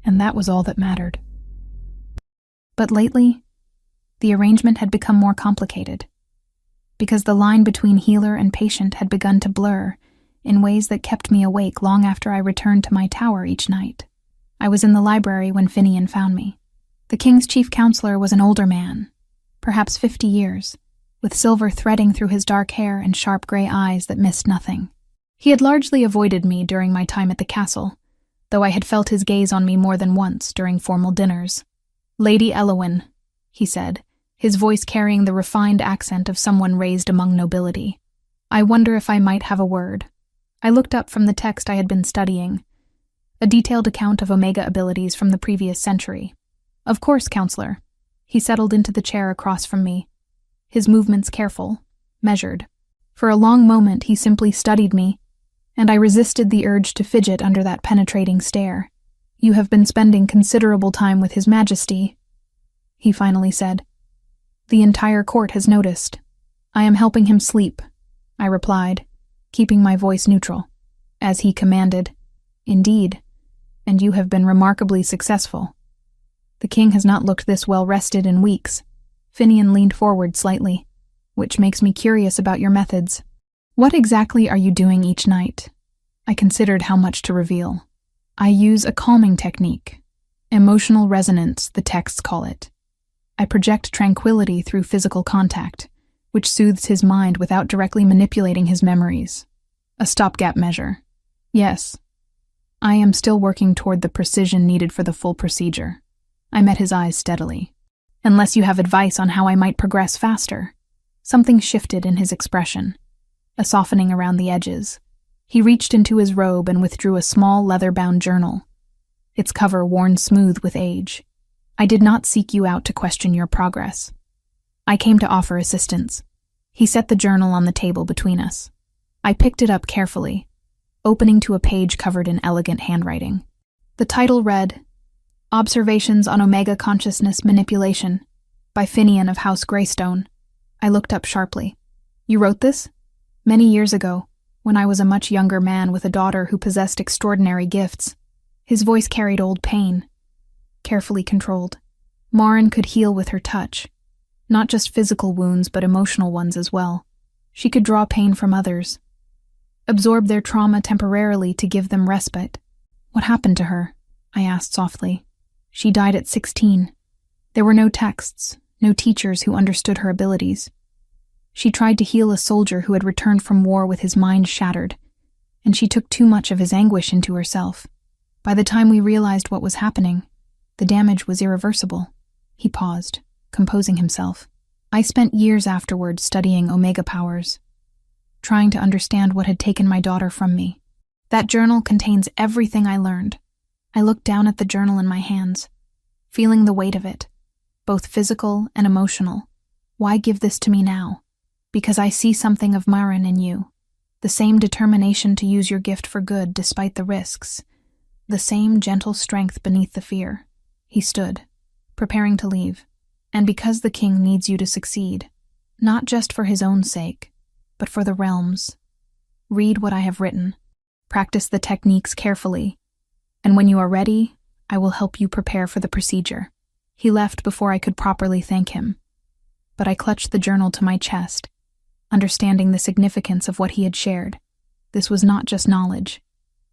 and that was all that mattered. But lately, the arrangement had become more complicated, because the line between healer and patient had begun to blur in ways that kept me awake long after I returned to my tower each night. I was in the library when Finian found me. The king's chief counselor was an older man, perhaps 50 years, with silver threading through his dark hair and sharp gray eyes that missed nothing. He had largely avoided me during my time at the castle, though I had felt his gaze on me more than once during formal dinners. "Lady Elowen," he said, his voice carrying the refined accent of someone raised among nobility. "I wonder if I might have a word." I looked up from the text I had been studying, a detailed account of Omega abilities from the previous century. "Of course, counselor." He settled into the chair across from me, his movements careful, measured. For a long moment he simply studied me, and I resisted the urge to fidget under that penetrating stare. "You have been spending considerable time with His Majesty," he finally said. "The entire court has noticed." "I am helping him sleep," I replied, keeping my voice neutral. "As he commanded." "Indeed, and you have been remarkably successful. The king has not looked this well rested in weeks." Finian leaned forward slightly, "which makes me curious about your methods. What exactly are you doing each night?" I considered how much to reveal. "I use a calming technique. Emotional resonance, the texts call it. I project tranquility through physical contact, which soothes his mind without directly manipulating his memories. A stopgap measure. Yes. I am still working toward the precision needed for the full procedure." I met his eyes steadily. "Unless you have advice on how I might progress faster." Something shifted in his expression, a softening around the edges. He reached into his robe and withdrew a small leather-bound journal. its cover worn smooth with age. I did not seek you out to question your progress. I came to offer assistance. He set the journal on the table between us. I picked it up carefully, opening to a page covered in elegant handwriting. The title read, Observations on Omega Consciousness Manipulation by Finian of House Greystone. I looked up sharply. You wrote this? Many years ago, when I was a much younger man with a daughter who possessed extraordinary gifts. His voice carried old pain, carefully controlled. Marin could heal with her touch, not just physical wounds but emotional ones as well. She could draw pain from others, absorb their trauma temporarily to give them respite. What happened to her? I asked softly. She died at 16. There were no texts, no teachers who understood her abilities. She tried to heal a soldier who had returned from war with his mind shattered, and she took too much of his anguish into herself. By the time we realized what was happening, the damage was irreversible. He paused, composing himself. I spent years afterward studying Omega powers, trying to understand what had taken my daughter from me. That journal contains everything I learned. I looked down at the journal in my hands, feeling the weight of it, both physical and emotional. Why give this to me now? Because I see something of Marin in you, the same determination to use your gift for good despite the risks, the same gentle strength beneath the fear. He stood, preparing to leave. And because the king needs you to succeed, not just for his own sake, but for the realm's. Read what I have written. Practice the techniques carefully, and when you are ready, I will help you prepare for the procedure. He left before I could properly thank him, but I clutched the journal to my chest, understanding the significance of what he had shared. This was not just knowledge.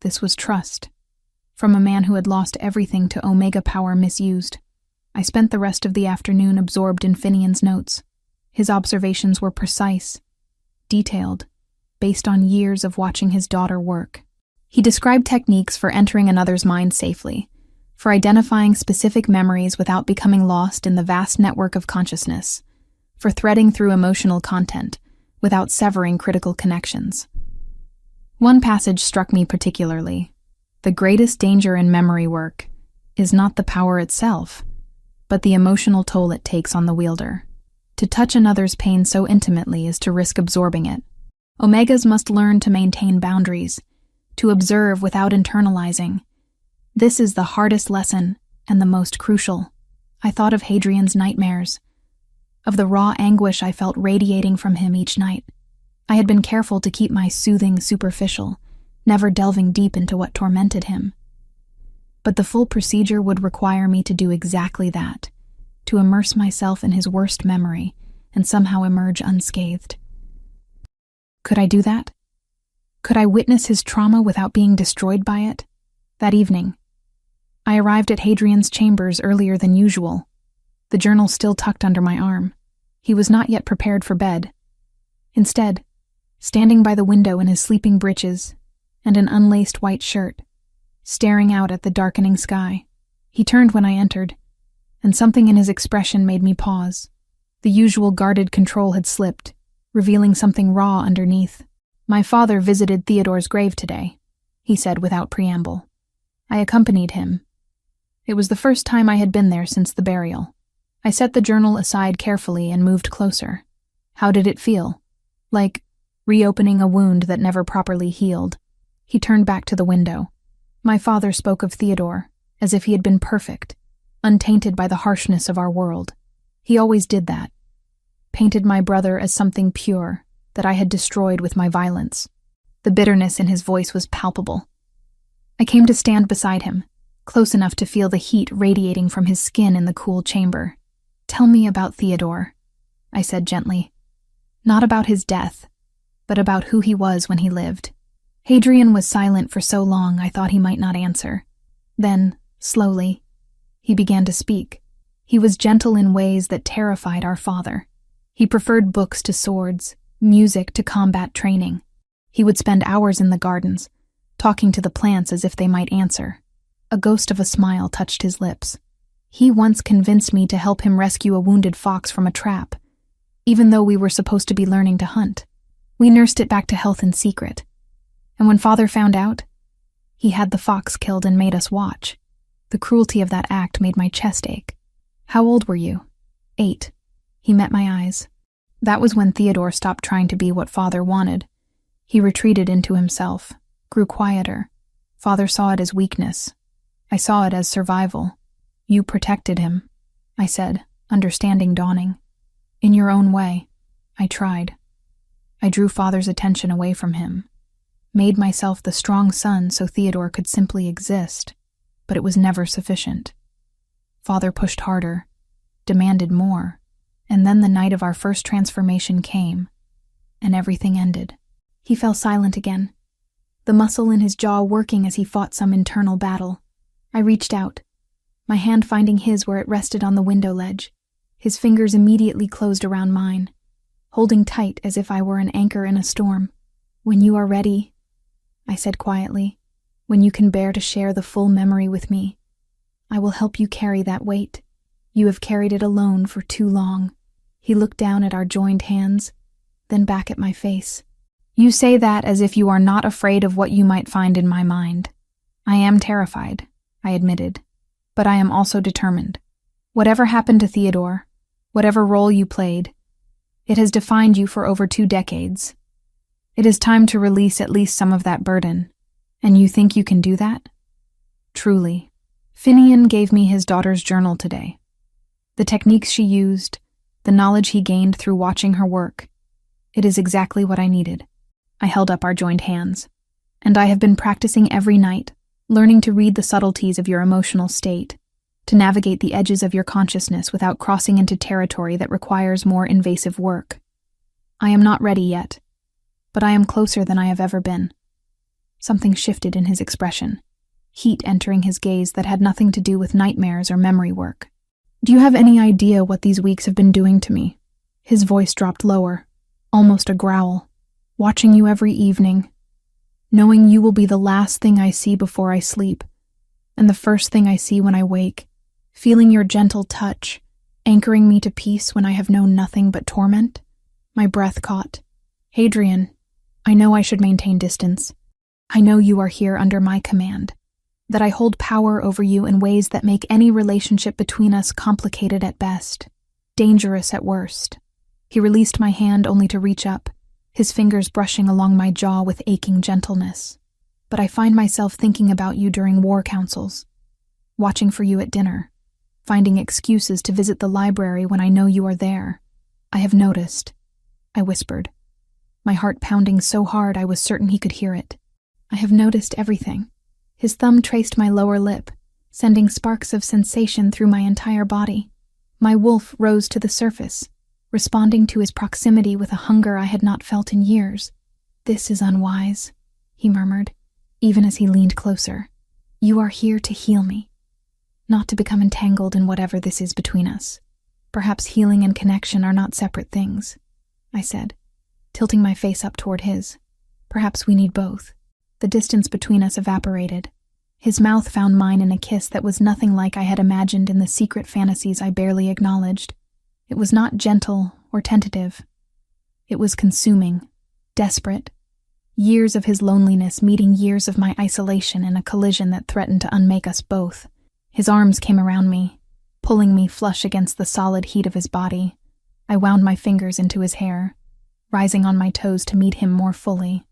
This was trust. From a man who had lost everything to Omega power misused. I spent the rest of the afternoon absorbed in Finian's notes. His observations were precise, detailed, based on years of watching his daughter work. He described techniques for entering another's mind safely, for identifying specific memories without becoming lost in the vast network of consciousness, for threading through emotional content without severing critical connections. One passage struck me particularly. The greatest danger in memory work is not the power itself, but the emotional toll it takes on the wielder. To touch another's pain so intimately is to risk absorbing it. Omegas must learn to maintain boundaries, to observe without internalizing. This is the hardest lesson and the most crucial. I thought of Hadrian's nightmares, of the raw anguish I felt radiating from him each night. I had been careful to keep my soothing superficial, never delving deep into what tormented him. But the full procedure would require me to do exactly that, to immerse myself in his worst memory and somehow emerge unscathed. Could I do that? Could I witness his trauma without being destroyed by it? That evening, I arrived at Hadrian's chambers earlier than usual, the journal still tucked under my arm. He was not yet prepared for bed. Instead, standing by the window in his sleeping breeches and an unlaced white shirt, staring out at the darkening sky. He turned when I entered, and something in his expression made me pause. The usual guarded control had slipped, revealing something raw underneath. My father visited Theodore's grave today, he said without preamble. I accompanied him. It was the first time I had been there since the burial. I set the journal aside carefully and moved closer. How did it feel? Like reopening a wound that never properly healed. He turned back to the window. My father spoke of Theodore as if he had been perfect, untainted by the harshness of our world. He always did that. Painted my brother as something pure that I had destroyed with my violence. The bitterness in his voice was palpable. I came to stand beside him, close enough to feel the heat radiating from his skin in the cool chamber. Tell me about Theodore, I said gently. Not about his death, but about who he was when he lived. Hadrian was silent for so long I thought he might not answer. Then, slowly, he began to speak. He was gentle in ways that terrified our father. He preferred books to swords, music to combat training. He would spend hours in the gardens, talking to the plants as if they might answer. A ghost of a smile touched his lips. He once convinced me to help him rescue a wounded fox from a trap, even though we were supposed to be learning to hunt. We nursed it back to health in secret. And when Father found out, he had the fox killed and made us watch. The cruelty of that act made my chest ache. How old were you? 8. He met my eyes. That was when Theodore stopped trying to be what Father wanted. He retreated into himself, grew quieter. Father saw it as weakness. I saw it as survival. You protected him, I said, understanding dawning. In your own way. I tried. I drew Father's attention away from him, made myself the strong son so Theodore could simply exist, but it was never sufficient. Father pushed harder, demanded more, and then the night of our first transformation came, and everything ended. He fell silent again, the muscle in his jaw working as he fought some internal battle. I reached out, my hand finding his where it rested on the window ledge. His fingers immediately closed around mine, holding tight as if I were an anchor in a storm. When you are ready, I said quietly, when you can bear to share the full memory with me, I will help you carry that weight. You have carried it alone for too long. He looked down at our joined hands, then back at my face. You say that as if you are not afraid of what you might find in my mind. I am terrified, I admitted, but I am also determined. Whatever happened to Theodore, whatever role you played, it has defined you for over 2 decades. It is time to release at least some of that burden. And you think you can do that? Truly. Finian gave me his daughter's journal today. The techniques she used, the knowledge he gained through watching her work. It is exactly what I needed. I held up our joined hands. And I have been practicing every night, learning to read the subtleties of your emotional state, to navigate the edges of your consciousness without crossing into territory that requires more invasive work. I am not ready yet, but I am closer than I have ever been. Something shifted in his expression, heat entering his gaze that had nothing to do with nightmares or memory work. Do you have any idea what these weeks have been doing to me? His voice dropped lower, almost a growl. Watching you every evening, knowing you will be the last thing I see before I sleep, and the first thing I see when I wake, feeling your gentle touch, anchoring me to peace when I have known nothing but torment. My breath caught. Hadrian, I know I should maintain distance. I know you are here under my command, that I hold power over you in ways that make any relationship between us complicated at best, dangerous at worst. He released my hand only to reach up, his fingers brushing along my jaw with aching gentleness. But I find myself thinking about you during war councils, watching for you at dinner, finding excuses to visit the library when I know you are there. I have noticed, I whispered, my heart pounding so hard I was certain he could hear it. I have noticed everything. His thumb traced my lower lip, sending sparks of sensation through my entire body. My wolf rose to the surface, responding to his proximity with a hunger I had not felt in years. This is unwise, he murmured, even as he leaned closer. You are here to heal me, not to become entangled in whatever this is between us. Perhaps healing and connection are not separate things, I said, tilting my face up toward his. Perhaps we need both. The distance between us evaporated. His mouth found mine in a kiss that was nothing like I had imagined in the secret fantasies I barely acknowledged. It was not gentle or tentative. It was consuming, desperate. Years of his loneliness meeting years of my isolation in a collision that threatened to unmake us both. His arms came around me, pulling me flush against the solid heat of his body. I wound my fingers into his hair, rising on my toes to meet him more fully.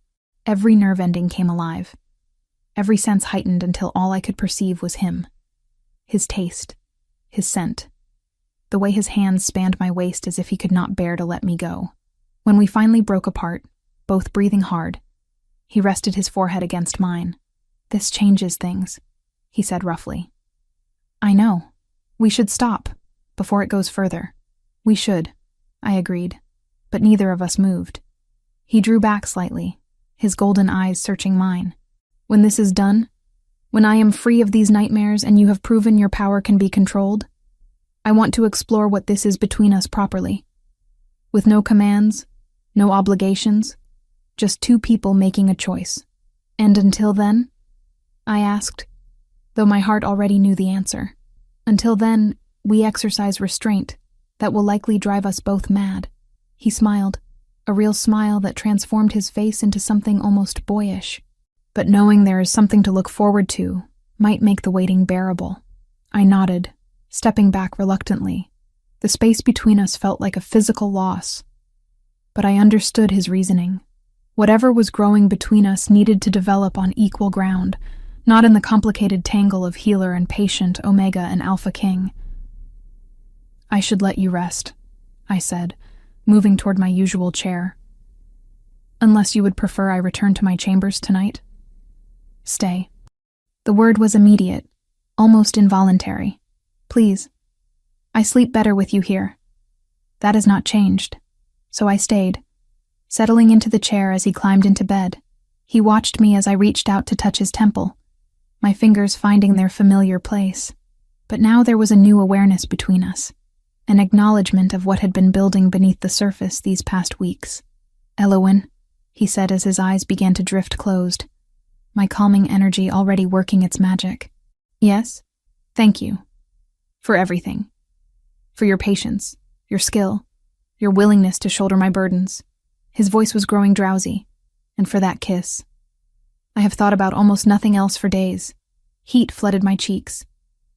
Every nerve ending came alive. Every sense heightened until all I could perceive was him. His taste, his scent. The way his hands spanned my waist as if he could not bear to let me go. When we finally broke apart, both breathing hard, he rested his forehead against mine. This changes things, he said roughly. I know. We should stop, before it goes further. We should, I agreed, but neither of us moved. He drew back slightly, his golden eyes searching mine. When this is done, when I am free of these nightmares and you have proven your power can be controlled, I want to explore what this is between us properly. With no commands, no obligations, just 2 people making a choice. And until then? I asked, though my heart already knew the answer. Until then, we exercise restraint that will likely drive us both mad. He smiled, a real smile that transformed his face into something almost boyish. But knowing there is something to look forward to might make the waiting bearable. I nodded, stepping back reluctantly. The space between us felt like a physical loss. But I understood his reasoning. Whatever was growing between us needed to develop on equal ground, not in the complicated tangle of healer and patient, Omega and Alpha King. I should let you rest, I said, moving toward my usual chair. Unless you would prefer I return to my chambers tonight? Stay. The word was immediate, almost involuntary. Please. I sleep better with you here. That has not changed. So I stayed, settling into the chair as he climbed into bed. He watched me as I reached out to touch his temple, my fingers finding their familiar place. But now there was a new awareness between us, an acknowledgement of what had been building beneath the surface these past weeks. Elowen, he said as his eyes began to drift closed, my calming energy already working its magic. Yes? Thank you. For everything. For your patience, your skill, your willingness to shoulder my burdens. His voice was growing drowsy, and for that kiss. I have thought about almost nothing else for days. Heat flooded my cheeks,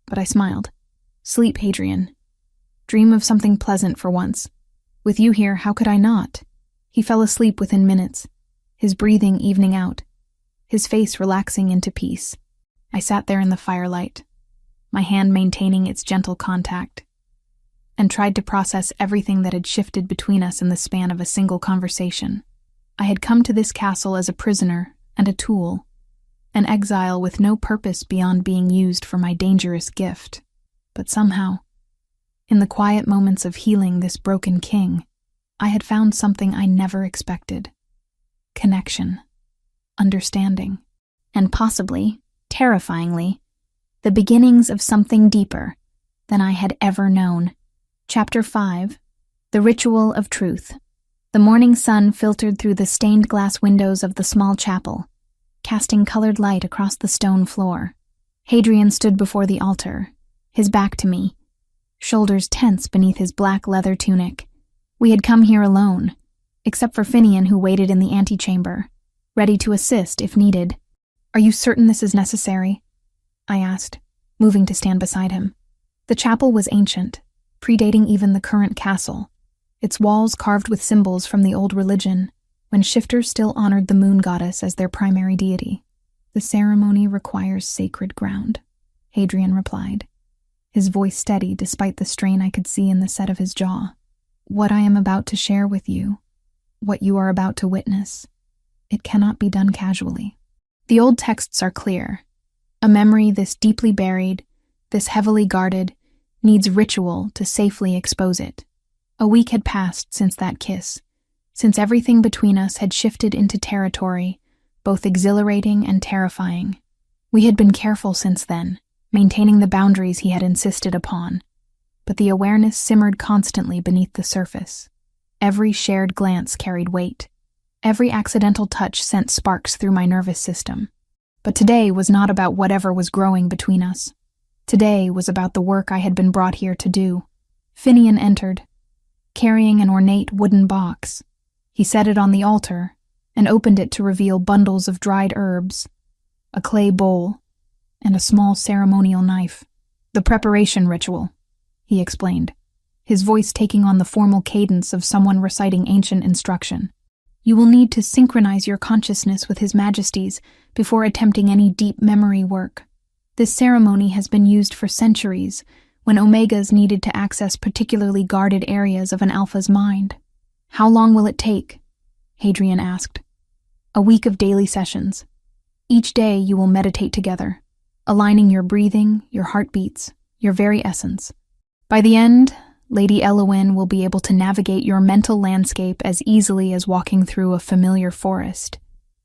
but I smiled. Sleep, Hadrian. Dream of something pleasant for once. With you here, how could I not? He fell asleep within minutes, his breathing evening out, his face relaxing into peace. I sat there in the firelight, my hand maintaining its gentle contact, and tried to process everything that had shifted between us in the span of a single conversation. I had come to this castle as a prisoner and a tool, an exile with no purpose beyond being used for my dangerous gift. But somehow, in the quiet moments of healing this broken king, I had found something I never expected. Connection, understanding, and possibly, terrifyingly, the beginnings of something deeper than I had ever known. Chapter 5. The Ritual of Truth. The morning sun filtered through the stained glass windows of the small chapel, casting colored light across the stone floor. Hadrian stood before the altar, his back to me, shoulders tense beneath his black leather tunic. We had come here alone, except for Finian, who waited in the antechamber, ready to assist if needed. Are you certain this is necessary? I asked, moving to stand beside him. The chapel was ancient, predating even the current castle, its walls carved with symbols from the old religion, when shifters still honored the moon goddess as their primary deity. The ceremony requires sacred ground, Hadrian replied, his voice steady despite the strain I could see in the set of his jaw. What I am about to share with you, what you are about to witness, it cannot be done casually. The old texts are clear. A memory this deeply buried, this heavily guarded, needs ritual to safely expose it. A week had passed since that kiss, since everything between us had shifted into territory, both exhilarating and terrifying. We had been careful since then, maintaining the boundaries he had insisted upon, but the awareness simmered constantly beneath the surface. Every shared glance carried weight. Every accidental touch sent sparks through my nervous system. But today was not about whatever was growing between us. Today was about the work I had been brought here to do. Finian entered, carrying an ornate wooden box. He set it on the altar and opened it to reveal bundles of dried herbs, a clay bowl, and a small ceremonial knife. The preparation ritual, he explained, his voice taking on the formal cadence of someone reciting ancient instruction. You will need to synchronize your consciousness with His Majesty's before attempting any deep memory work. This ceremony has been used for centuries when Omegas needed to access particularly guarded areas of an Alpha's mind. How long will it take? Hadrian asked. A week of daily sessions. Each day you will meditate together, aligning your breathing, your heartbeats, your very essence. By the end, Lady Elowen will be able to navigate your mental landscape as easily as walking through a familiar forest.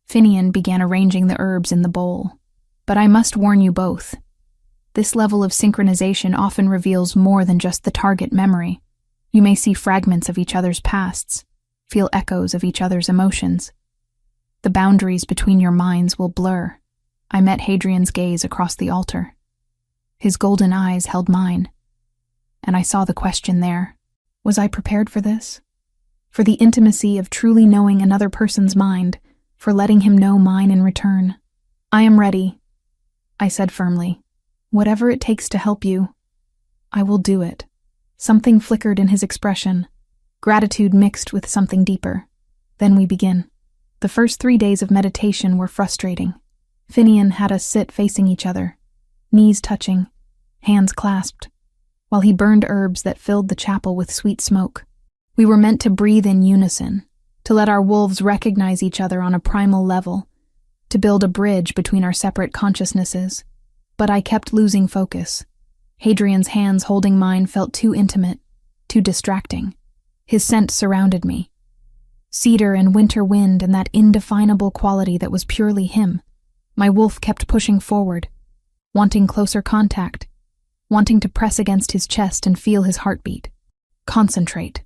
Finian began arranging the herbs in the bowl. But I must warn you both. This level of synchronization often reveals more than just the target memory. You may see fragments of each other's pasts, feel echoes of each other's emotions. The boundaries between your minds will blur. I met Hadrian's gaze across the altar. His golden eyes held mine, and I saw the question there. Was I prepared for this? For the intimacy of truly knowing another person's mind, for letting him know mine in return. I am ready, I said firmly, Whatever it takes to help you, I will do it. Something flickered in his expression, gratitude mixed with something deeper. Then we begin. The first 3 days of meditation were frustrating. Finian had us sit facing each other, knees touching, hands clasped, while he burned herbs that filled the chapel with sweet smoke. We were meant to breathe in unison, to let our wolves recognize each other on a primal level, to build a bridge between our separate consciousnesses. But I kept losing focus. Hadrian's hands holding mine felt too intimate, too distracting. His scent surrounded me. Cedar and winter wind and that indefinable quality that was purely him. My wolf kept pushing forward, wanting closer contact, wanting to press against his chest and feel his heartbeat. Concentrate,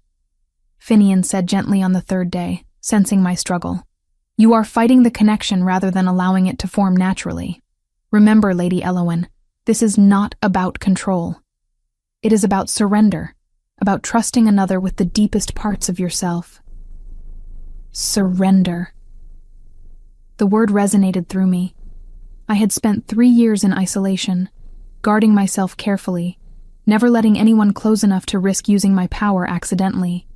Finian said gently on the 3rd day, sensing my struggle. You are fighting the connection rather than allowing it to form naturally. Remember, Lady Elowen, this is not about control. It is about surrender, about trusting another with the deepest parts of yourself. Surrender. The word resonated through me. I had spent 3 years in isolation, guarding myself carefully, never letting anyone close enough to risk using my power accidentally.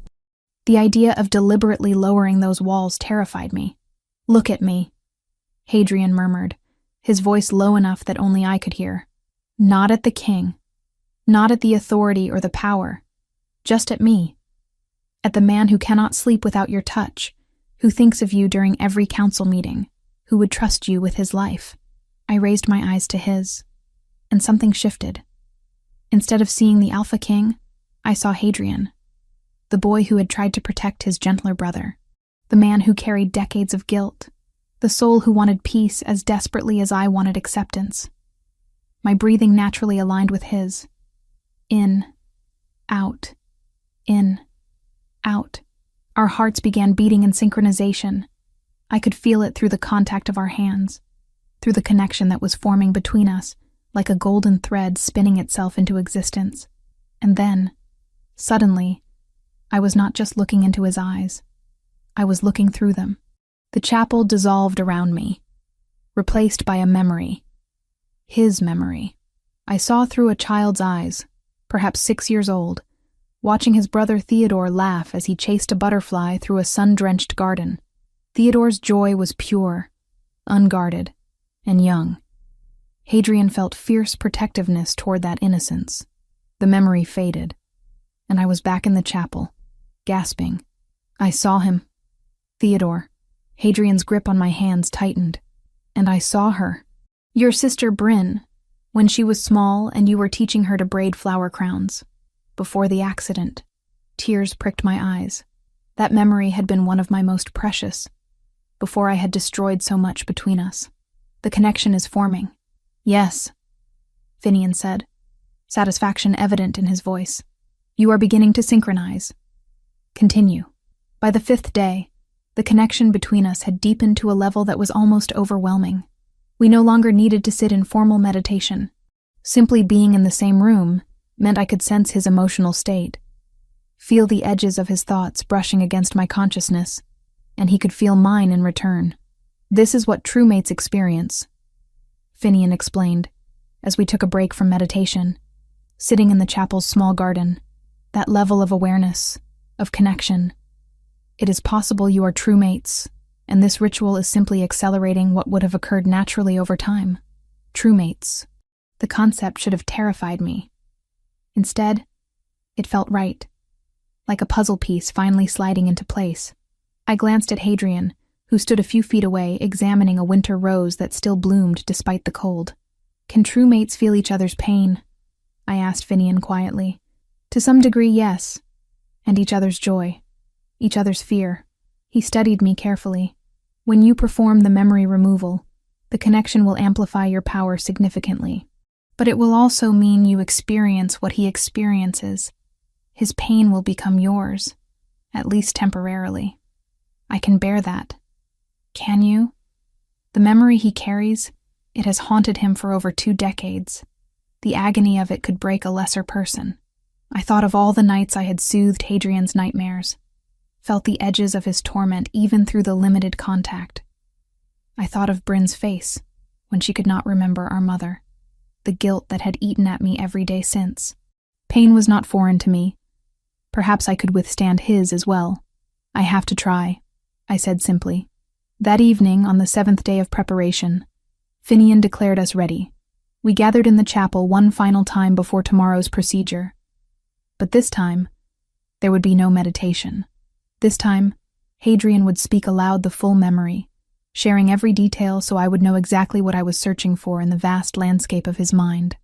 The idea of deliberately lowering those walls terrified me. Look at me, Hadrian murmured, his voice low enough that only I could hear. Not at the king, not at the authority or the power, just at me. At the man who cannot sleep without your touch, who thinks of you during every council meeting, who would trust you with his life. I raised my eyes to his, and something shifted. Instead of seeing the Alpha King, I saw Hadrian, the boy who had tried to protect his gentler brother, the man who carried decades of guilt, the soul who wanted peace as desperately as I wanted acceptance. My breathing naturally aligned with his. In, out, in, out. Our hearts began beating in synchronization. I could feel it through the contact of our hands, through the connection that was forming between us, like a golden thread spinning itself into existence. And then, suddenly, I was not just looking into his eyes. I was looking through them. The chapel dissolved around me, replaced by a memory. His memory. I saw through a child's eyes, perhaps 6 years old, watching his brother Theodore laugh as he chased a butterfly through a sun-drenched garden. Theodore's joy was pure, unguarded, and young. Hadrian felt fierce protectiveness toward that innocence. The memory faded, and I was back in the chapel, gasping. I saw him. Theodore. Hadrian's grip on my hands tightened, and I saw her. Your sister Bryn, when she was small and you were teaching her to braid flower crowns. Before the accident, tears pricked my eyes. That memory had been one of my most precious, before I had destroyed so much between us. The connection is forming. Yes, Finian said, satisfaction evident in his voice. You are beginning to synchronize. Continue. By the 5th day, the connection between us had deepened to a level that was almost overwhelming. We no longer needed to sit in formal meditation. Simply being in the same room meant I could sense his emotional state, feel the edges of his thoughts brushing against my consciousness, and he could feel mine in return. This is what true mates experience, Finian explained, as we took a break from meditation, sitting in the chapel's small garden. That level of awareness, of connection. It is possible you are true mates, and this ritual is simply accelerating what would have occurred naturally over time. True mates. The concept should have terrified me. Instead, it felt right, like a puzzle piece finally sliding into place. I glanced at Hadrian, who stood a few feet away examining a winter rose that still bloomed despite the cold. Can true mates feel each other's pain? I asked Finian quietly. To some degree, yes, and each other's joy. Each other's fear. He studied me carefully. When you perform the memory removal, the connection will amplify your power significantly. But it will also mean you experience what he experiences. His pain will become yours, at least temporarily. I can bear that. Can you? The memory he carries, it has haunted him for over 2 decades. The agony of it could break a lesser person. I thought of all the nights I had soothed Hadrian's nightmares, felt the edges of his torment even through the limited contact. I thought of Bryn's face when she could not remember our mother. the guilt that had eaten at me every day since. Pain was not foreign to me. Perhaps I could withstand his as well. I have to try, I said simply. That evening, on the 7th day of preparation, Finian declared us ready. We gathered in the chapel one final time before tomorrow's procedure. But this time, there would be no meditation. This time, Hadrian would speak aloud the full memory, sharing every detail so I would know exactly what I was searching for in the vast landscape of his mind.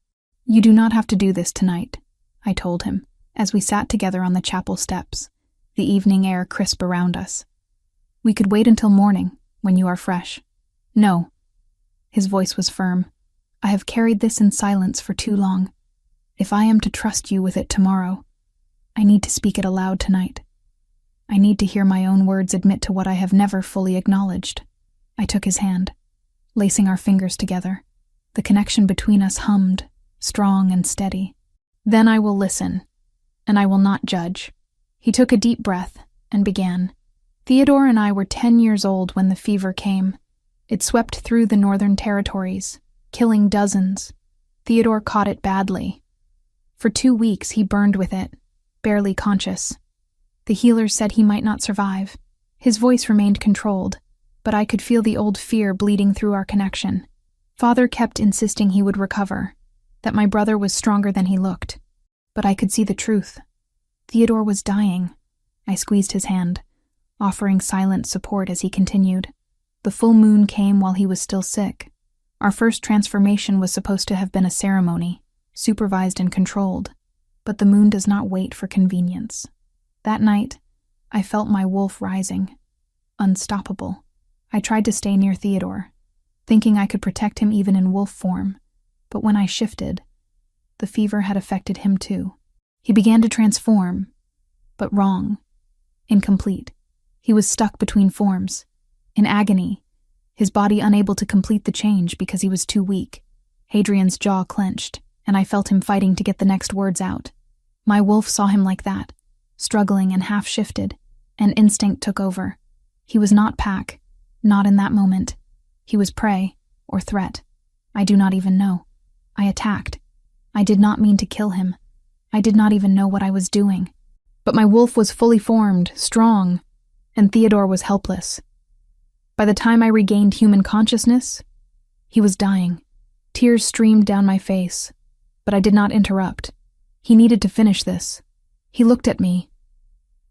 You do not have to do this tonight, I told him, as we sat together on the chapel steps, the evening air crisp around us. We could wait until morning, when you are fresh. No. His voice was firm. I have carried this in silence for too long. If I am to trust you with it tomorrow, I need to speak it aloud tonight. I need to hear my own words admit to what I have never fully acknowledged. I took his hand, lacing our fingers together. The connection between us hummed, strong and steady. Then I will listen, and I will not judge. He took a deep breath and began. Theodore and I were 10 years old when the fever came. It swept through the northern territories, killing dozens. Theodore caught it badly. For 2 weeks he burned with it, barely conscious. The healers said he might not survive. His voice remained controlled, but I could feel the old fear bleeding through our connection. Father kept insisting he would recover, that my brother was stronger than he looked. But I could see the truth. Theodore was dying. I squeezed his hand, offering silent support as he continued. The full moon came while he was still sick. Our first transformation was supposed to have been a ceremony, supervised and controlled, but the moon does not wait for convenience. That night, I felt my wolf rising, unstoppable. I tried to stay near Theodore, thinking I could protect him even in wolf form, but when I shifted, the fever had affected him too. He began to transform, but wrong, incomplete. He was stuck between forms, in agony, his body unable to complete the change because he was too weak. Hadrian's jaw clenched, and I felt him fighting to get the next words out. My wolf saw him like that, struggling and half-shifted, and instinct took over. He was not pack, not in that moment. He was prey, or threat. I do not even know. I attacked. I did not mean to kill him. I did not even know what I was doing. But my wolf was fully formed, strong, and Theodore was helpless. By the time I regained human consciousness, he was dying. Tears streamed down my face, but I did not interrupt. He needed to finish this. He looked at me,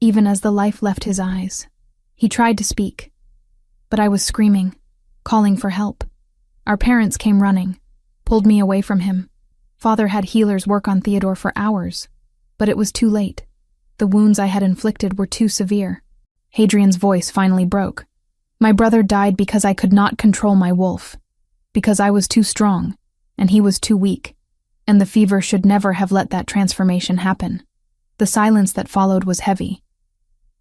even as the life left his eyes. He tried to speak, but I was screaming, calling for help. Our parents came running, pulled me away from him. Father had healers work on Theodore for hours, but it was too late. The wounds I had inflicted were too severe. Hadrian's voice finally broke. My brother died because I could not control my wolf, because I was too strong, and he was too weak, and the fever should never have let that transformation happen. The silence that followed was heavy,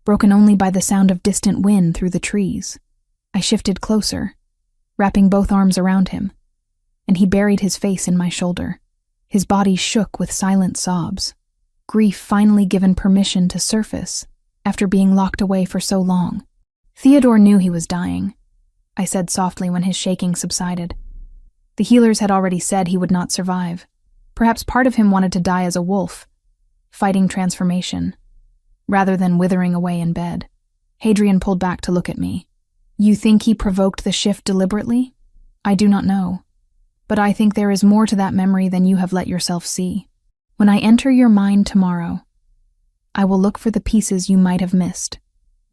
broken only by the sound of distant wind through the trees. I shifted closer, wrapping both arms around him, and he buried his face in my shoulder. His body shook with silent sobs, grief finally given permission to surface after being locked away for so long. Theodore knew he was dying, I said softly when his shaking subsided. The healers had already said he would not survive. Perhaps part of him wanted to die as a wolf, fighting transformation, rather than withering away in bed. Hadrian pulled back to look at me. You think he provoked the shift deliberately? I do not know, but I think there is more to that memory than you have let yourself see. When I enter your mind tomorrow, I will look for the pieces you might have missed,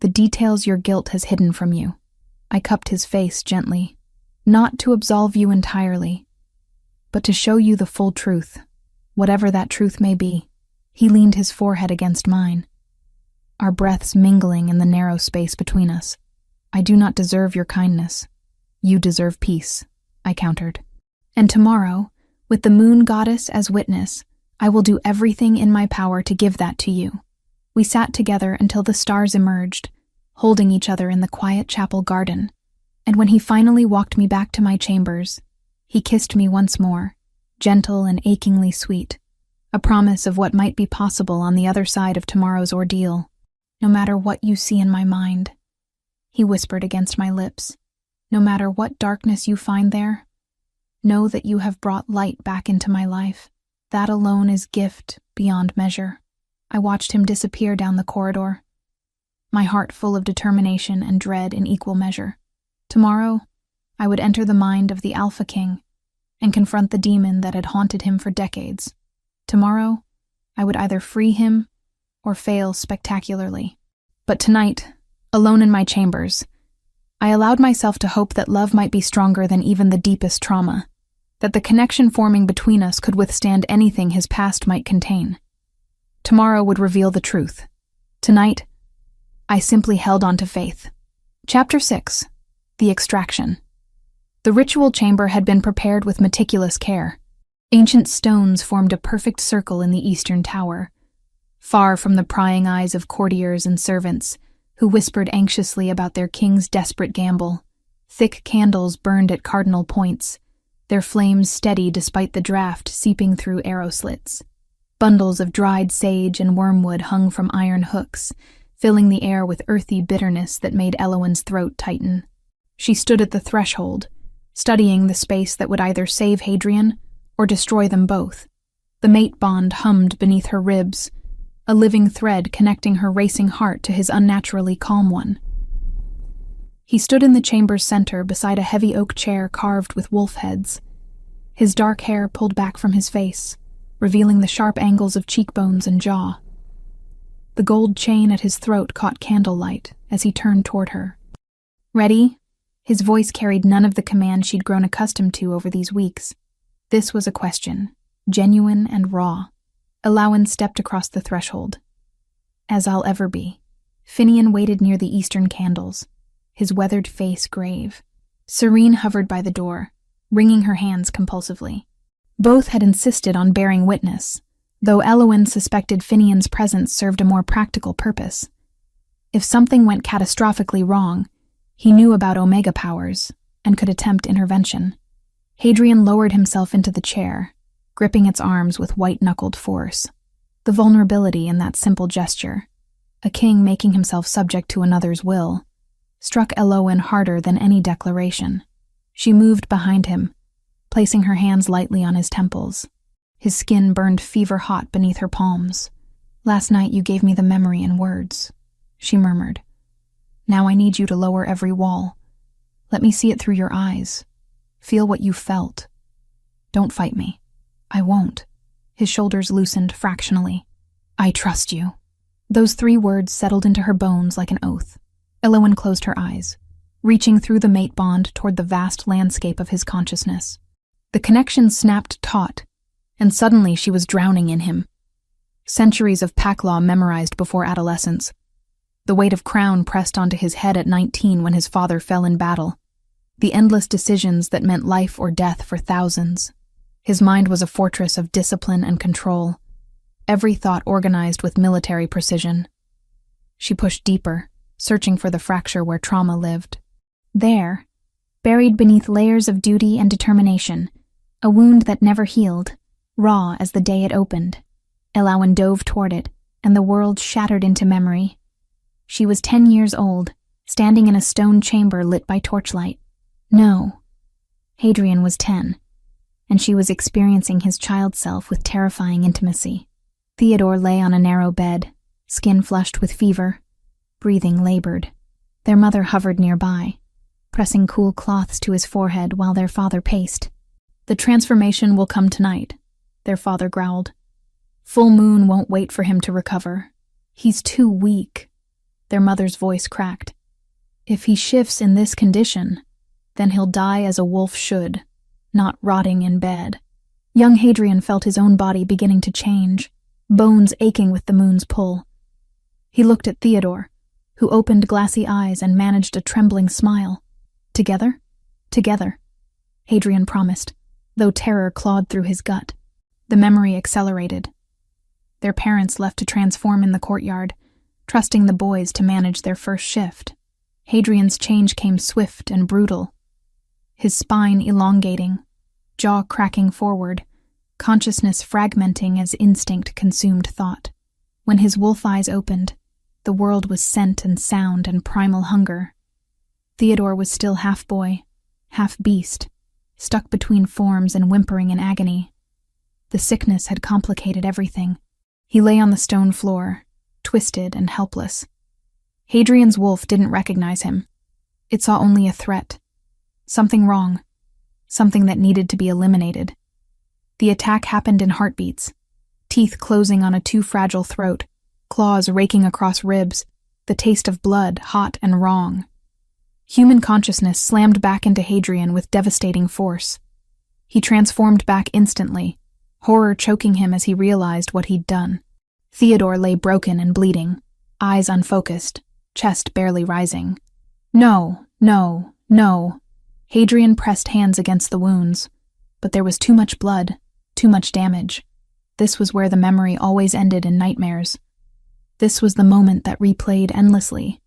the details your guilt has hidden from you. I cupped his face gently, not to absolve you entirely, but to show you the full truth, whatever that truth may be. He leaned his forehead against mine, our breaths mingling in the narrow space between us. I do not deserve your kindness. You deserve peace, I countered. And tomorrow, with the moon goddess as witness, I will do everything in my power to give that to you. We sat together until the stars emerged, holding each other in the quiet chapel garden, and when he finally walked me back to my chambers, he kissed me once more, gentle and achingly sweet, a promise of what might be possible on the other side of tomorrow's ordeal. No matter what you see in my mind, he whispered against my lips, no matter what darkness you find there, Know that you have brought light back into my life. That alone is gift beyond measure." I watched him disappear down the corridor, my heart full of determination and dread in equal measure. Tomorrow, I would enter the mind of the Alpha King and confront the demon that had haunted him for decades. Tomorrow, I would either free him or fail spectacularly. But tonight, alone in my chambers, I allowed myself to hope that love might be stronger than even the deepest trauma, that the connection forming between us could withstand anything his past might contain. Tomorrow would reveal the truth. Tonight, I simply held on to faith. Chapter 6. The Extraction. The ritual chamber had been prepared with meticulous care. Ancient stones formed a perfect circle in the eastern tower, far from the prying eyes of courtiers and servants who whispered anxiously about their king's desperate gamble. Thick candles burned at cardinal points, their flames steady despite the draft seeping through arrow slits. Bundles of dried sage and wormwood hung from iron hooks, filling the air with earthy bitterness that made Elowen's throat tighten. She stood at the threshold, studying the space that would either save Hadrian or destroy them both. The mate bond hummed beneath her ribs, a living thread connecting her racing heart to his unnaturally calm one. He stood in the chamber's center beside a heavy oak chair carved with wolf heads, his dark hair pulled back from his face, revealing the sharp angles of cheekbones and jaw. The gold chain at his throat caught candlelight as he turned toward her. "Ready?" His voice carried none of the command she'd grown accustomed to over these weeks. This was a question, genuine and raw. Elowen stepped across the threshold. "As I'll ever be." Finian waited near the eastern candles, his weathered face grave. Serene hovered by the door, wringing her hands compulsively. Both had insisted on bearing witness, though Elowen suspected Finian's presence served a more practical purpose. If something went catastrophically wrong, he knew about Omega powers and could attempt intervention. Hadrian lowered himself into the chair, gripping its arms with white-knuckled force. The vulnerability in that simple gesture, a king making himself subject to another's will, struck Elowen harder than any declaration. She moved behind him, placing her hands lightly on his temples. His skin burned fever-hot beneath her palms. "Last night you gave me the memory in words," she murmured. "Now I need you to lower every wall. Let me see it through your eyes. Feel what you felt. Don't fight me." "I won't." His shoulders loosened fractionally. "I trust you." Those 3 words settled into her bones like an oath. Elowen closed her eyes, reaching through the mate bond toward the vast landscape of his consciousness. The connection snapped taut, and suddenly she was drowning in him. Centuries of pack law memorized before adolescence. The weight of crown pressed onto his head at 19 when his father fell in battle. The endless decisions that meant life or death for thousands. His mind was a fortress of discipline and control, every thought organized with military precision. She pushed deeper, searching for the fracture where trauma lived. There, buried beneath layers of duty and determination, a wound that never healed, raw as the day it opened. Elowen dove toward it, and the world shattered into memory. She was 10 years old, standing in a stone chamber lit by torchlight. No, Hadrian was 10, and she was experiencing his child self with terrifying intimacy. Theodore lay on a narrow bed, skin flushed with fever, breathing labored. Their mother hovered nearby, pressing cool cloths to his forehead while their father paced. "The transformation will come tonight," their father growled. "Full moon won't wait for him to recover. He's too weak." Their mother's voice cracked. "If he shifts in this condition, then he'll die as a wolf should, not rotting in bed." Young Hadrian felt his own body beginning to change, bones aching with the moon's pull. He looked at Theodore, who opened glassy eyes and managed a trembling smile. "Together? Together," Hadrian promised, though terror clawed through his gut. The memory accelerated. Their parents left to transform in the courtyard, trusting the boys to manage their first shift. Hadrian's change came swift and brutal, his spine elongating, jaw cracking forward, consciousness fragmenting as instinct consumed thought. When his wolf eyes opened, the world was scent and sound and primal hunger. Theodore was still half boy, half beast, stuck between forms and whimpering in agony. The sickness had complicated everything. He lay on the stone floor, twisted and helpless. Hadrian's wolf didn't recognize him. It saw only a threat. Something wrong. Something that needed to be eliminated. The attack happened in heartbeats, teeth closing on a too fragile throat, claws raking across ribs, the taste of blood hot and wrong. Human consciousness slammed back into Hadrian with devastating force. He transformed back instantly, horror choking him as he realized what he'd done. Theodore lay broken and bleeding, eyes unfocused, chest barely rising. No, no, no. Hadrian pressed hands against the wounds, but there was too much blood, too much damage. This was where the memory always ended in nightmares. This was the moment that replayed endlessly.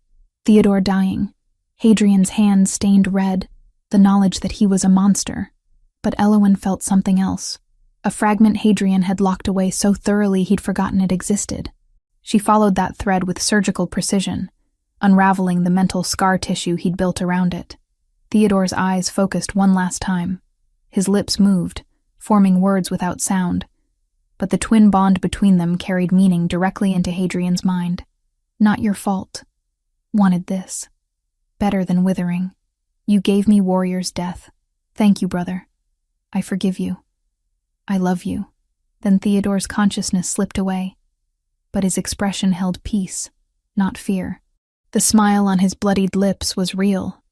Theodore dying, Hadrian's hands stained red, the knowledge that he was a monster. But Elowen felt something else. A fragment Hadrian had locked away so thoroughly he'd forgotten it existed. She followed that thread with surgical precision, unraveling the mental scar tissue he'd built around it. Theodore's eyes focused one last time. His lips moved, forming words without sound. But the twin bond between them carried meaning directly into Hadrian's mind. Not your fault. Wanted this. Better than withering. You gave me warrior's death. Thank you, brother. I forgive you. I love you. Then Theodore's consciousness slipped away. But his expression held peace, not fear. The smile on his bloodied lips was real.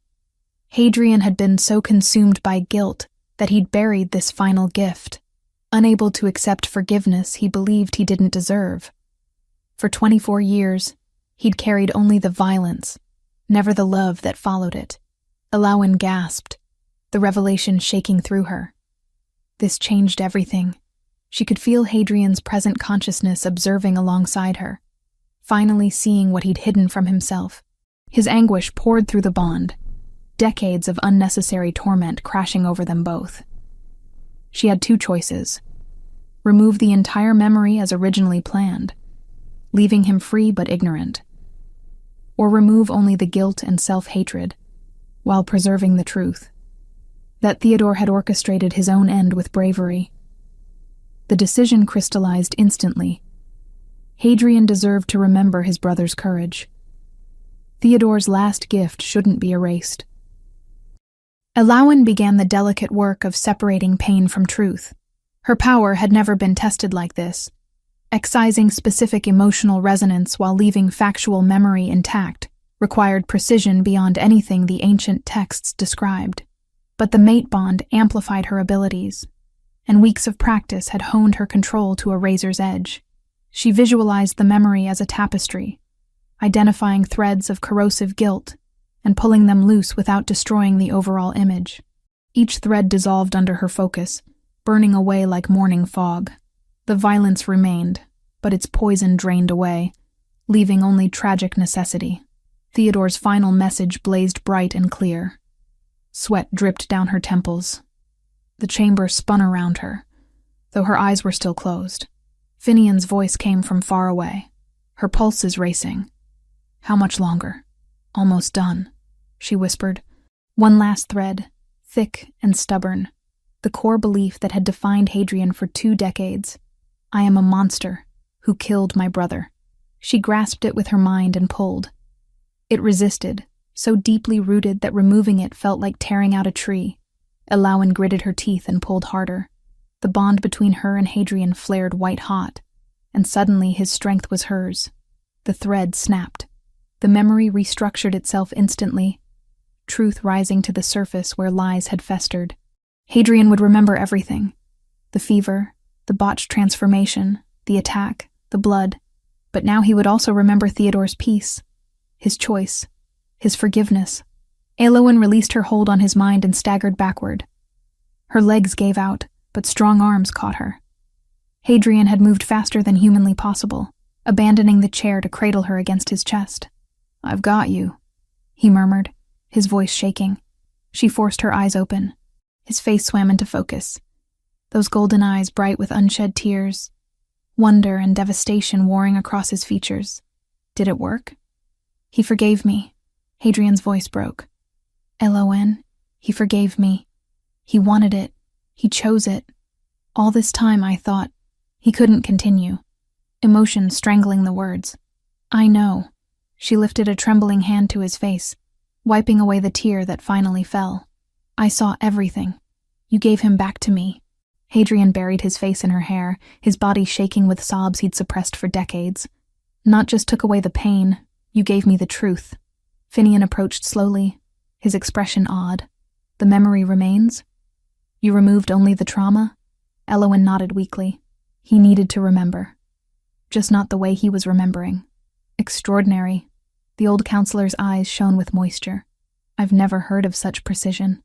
Hadrian had been so consumed by guilt that he'd buried this final gift, unable to accept forgiveness he believed he didn't deserve. For 24 years, he'd carried only the violence, never the love that followed it. Elowen gasped, the revelation shaking through her. This changed everything. She could feel Hadrian's present consciousness observing alongside her, finally seeing what he'd hidden from himself. His anguish poured through the bond, decades of unnecessary torment crashing over them both. She had two choices. Remove the entire memory as originally planned, leaving him free but ignorant. Or remove only the guilt and self-hatred, while preserving the truth. That Theodore had orchestrated his own end with bravery. The decision crystallized instantly. Hadrian deserved to remember his brother's courage. Theodore's last gift shouldn't be erased. Elowen began the delicate work of separating pain from truth. Her power had never been tested like this, excising specific emotional resonance while leaving factual memory intact required precision beyond anything the ancient texts described. But the mate bond amplified her abilities, and weeks of practice had honed her control to a razor's edge. She visualized the memory as a tapestry, identifying threads of corrosive guilt and pulling them loose without destroying the overall image. Each thread dissolved under her focus, burning away like morning fog. The violence remained, but its poison drained away, leaving only tragic necessity. Theodore's final message blazed bright and clear. Sweat dripped down her temples. The chamber spun around her, though her eyes were still closed. Finian's voice came from far away, her pulses racing. How much longer? Almost done, she whispered. One last thread, thick and stubborn, the core belief that had defined Hadrian for 2 decades. I am a monster who killed my brother. She grasped it with her mind and pulled. It resisted, so deeply rooted that removing it felt like tearing out a tree. Elowen gritted her teeth and pulled harder. The bond between her and Hadrian flared white-hot, and suddenly his strength was hers. The thread snapped. The memory restructured itself instantly, truth rising to the surface where lies had festered. Hadrian would remember everything. The fever, the botched transformation, the attack, the blood. But now he would also remember Theodore's peace, his choice, his forgiveness. Elowen released her hold on his mind and staggered backward. Her legs gave out, but strong arms caught her. Hadrian had moved faster than humanly possible, abandoning the chair to cradle her against his chest. I've got you, he murmured, his voice shaking. She forced her eyes open. His face swam into focus. Those golden eyes bright with unshed tears, wonder and devastation warring across his features. Did it work? He forgave me. Hadrian's voice broke. Elowen, he forgave me. He wanted it. He chose it. All this time I thought. He couldn't continue. Emotion strangling the words. I know. She lifted a trembling hand to his face, wiping away the tear that finally fell. I saw everything. You gave him back to me. Hadrian buried his face in her hair, his body shaking with sobs he'd suppressed for decades. Not just took away the pain, you gave me the truth. Finian approached slowly, his expression odd. The memory remains? You removed only the trauma? Elowen nodded weakly. He needed to remember. Just not the way he was remembering. Extraordinary. The old counselor's eyes shone with moisture. I've never heard of such precision.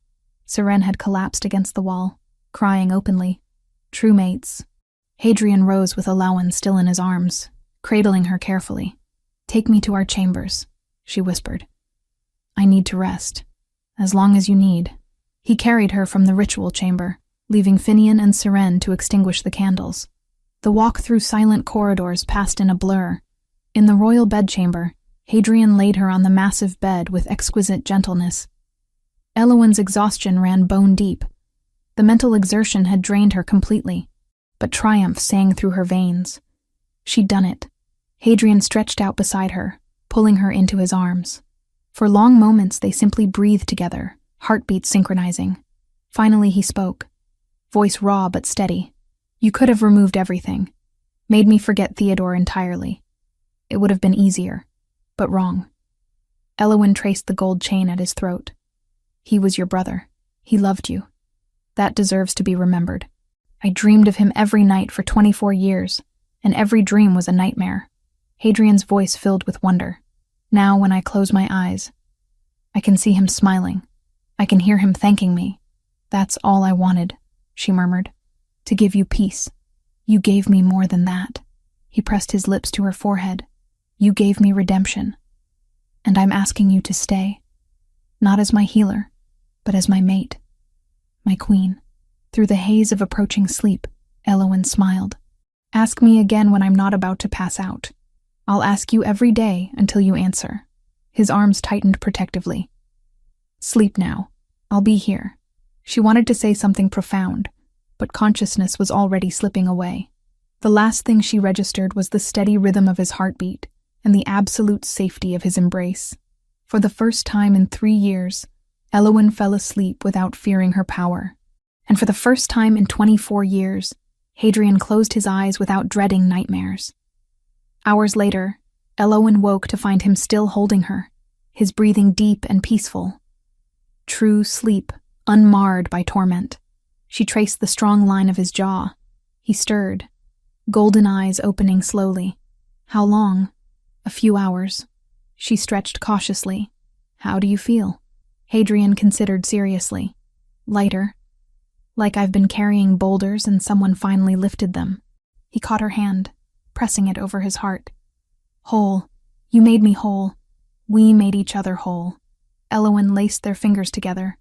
Seren had collapsed against the wall, crying openly. True mates. Hadrian rose with Elowen still in his arms, cradling her carefully. Take me to our chambers, she whispered. I need to rest. As long as you need. He carried her from the ritual chamber, leaving Finian and Seren to extinguish the candles. The walk through silent corridors passed in a blur. In the royal bedchamber, Hadrian laid her on the massive bed with exquisite gentleness. Elowen's exhaustion ran bone deep. The mental exertion had drained her completely, but triumph sang through her veins. She'd done it. Hadrian stretched out beside her, pulling her into his arms. For long moments they simply breathed together, heartbeats synchronizing. Finally he spoke, voice raw but steady. You could have removed everything, made me forget Theodore entirely. It would have been easier, but wrong. Elowen traced the gold chain at his throat. He was your brother. He loved you. That deserves to be remembered. I dreamed of him every night for 24 years, and every dream was a nightmare. Hadrian's voice filled with wonder. Now, when I close my eyes, I can see him smiling. I can hear him thanking me. That's all I wanted, she murmured. To give you peace. You gave me more than that. He pressed his lips to her forehead. You gave me redemption. And I'm asking you to stay. Not as my healer, but as my mate. My queen. Through the haze of approaching sleep, Elowen smiled. Ask me again when I'm not about to pass out. I'll ask you every day until you answer. His arms tightened protectively. Sleep now. I'll be here. She wanted to say something profound, but consciousness was already slipping away. The last thing she registered was the steady rhythm of his heartbeat and the absolute safety of his embrace. For the first time in 3 years, Elowen fell asleep without fearing her power. And for the first time in 24 years, Hadrian closed his eyes without dreading nightmares. Hours later, Elowen woke to find him still holding her, his breathing deep and peaceful. True sleep, unmarred by torment. She traced the strong line of his jaw. He stirred, golden eyes opening slowly. How long? A few hours. She stretched cautiously. How do you feel? Hadrian considered seriously. Lighter. Like I've been carrying boulders and someone finally lifted them. He caught her hand, pressing it over his heart. Whole. You made me whole. We made each other whole. Elowen laced their fingers together.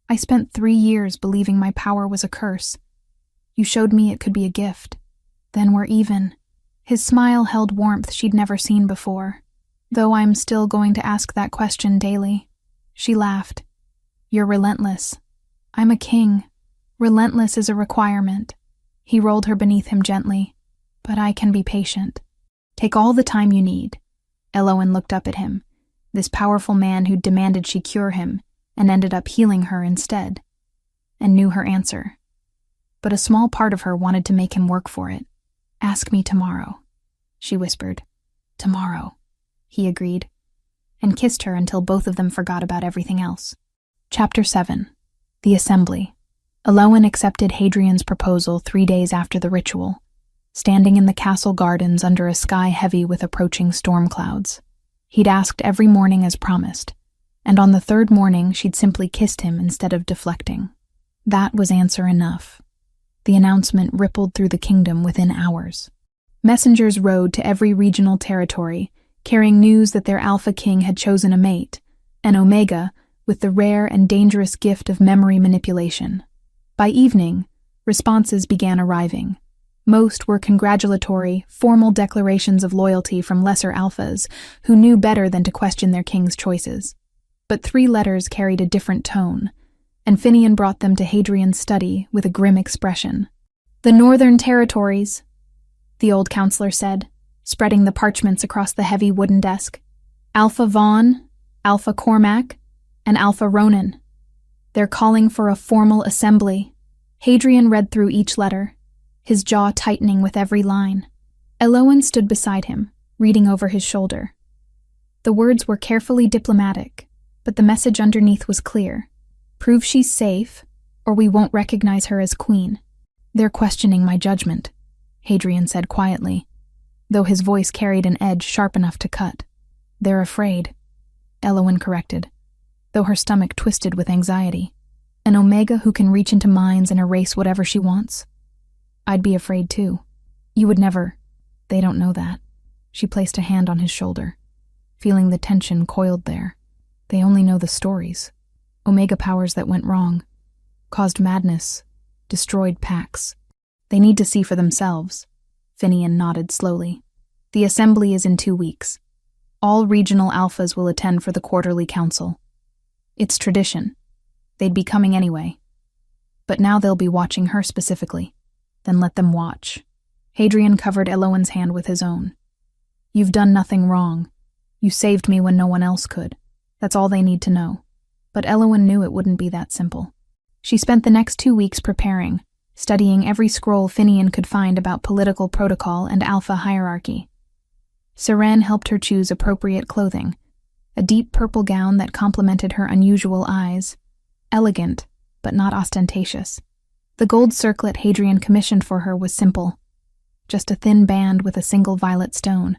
I spent 3 years believing my power was a curse. You showed me it could be a gift. Then we're even. His smile held warmth she'd never seen before, though I'm still going to ask that question daily. She laughed. You're relentless. I'm a king. Relentless is a requirement. He rolled her beneath him gently. But I can be patient. Take all the time you need. Elowen looked up at him, this powerful man who'd demanded she cure him, and ended up healing her instead, and knew her answer. But a small part of her wanted to make him work for it. Ask me tomorrow, she whispered. Tomorrow, he agreed, and kissed her until both of them forgot about everything else. Chapter 7. The Assembly. Elowen accepted Hadrian's proposal 3 days after the ritual, standing in the castle gardens under a sky heavy with approaching storm clouds. He'd asked every morning as promised, and on the 3rd morning she'd simply kissed him instead of deflecting. That was answer enough. The announcement rippled through the kingdom within hours. Messengers rode to every regional territory, carrying news that their Alpha King had chosen a mate, an Omega, with the rare and dangerous gift of memory manipulation. By evening, responses began arriving. Most were congratulatory, formal declarations of loyalty from lesser alphas, who knew better than to question their king's choices. But 3 letters carried a different tone, and Finian brought them to Hadrian's study with a grim expression. "The Northern Territories," the old counselor said, spreading the parchments across the heavy wooden desk. "Alpha Vaughn, Alpha Cormac, and Alpha Ronan. They're calling for a formal assembly." Hadrian read through each letter, his jaw tightening with every line. Elowen stood beside him, reading over his shoulder. The words were carefully diplomatic, but the message underneath was clear. "Prove she's safe, or we won't recognize her as queen." "They're questioning my judgment," Hadrian said quietly, though his voice carried an edge sharp enough to cut. "They're afraid," Elowen corrected, though her stomach twisted with anxiety. "An Omega who can reach into minds and erase whatever she wants? I'd be afraid too. You would never. They don't know that." She placed a hand on his shoulder, feeling the tension coiled there. "They only know the stories. Omega powers that went wrong, caused madness, destroyed packs. They need to see for themselves." Finian nodded slowly. "The assembly is in 2 weeks. All regional alphas will attend for the quarterly council. It's tradition. They'd be coming anyway. But now they'll be watching her specifically. Then let them watch." Hadrian covered Elowen's hand with his own. "You've done nothing wrong. You saved me when no one else could. That's all they need to know." But Elowen knew it wouldn't be that simple. She spent the next 2 weeks preparing, studying every scroll Finian could find about political protocol and alpha hierarchy. Seren helped her choose appropriate clothing, a deep purple gown that complemented her unusual eyes, elegant, but not ostentatious. The gold circlet Hadrian commissioned for her was simple, just a thin band with a single violet stone.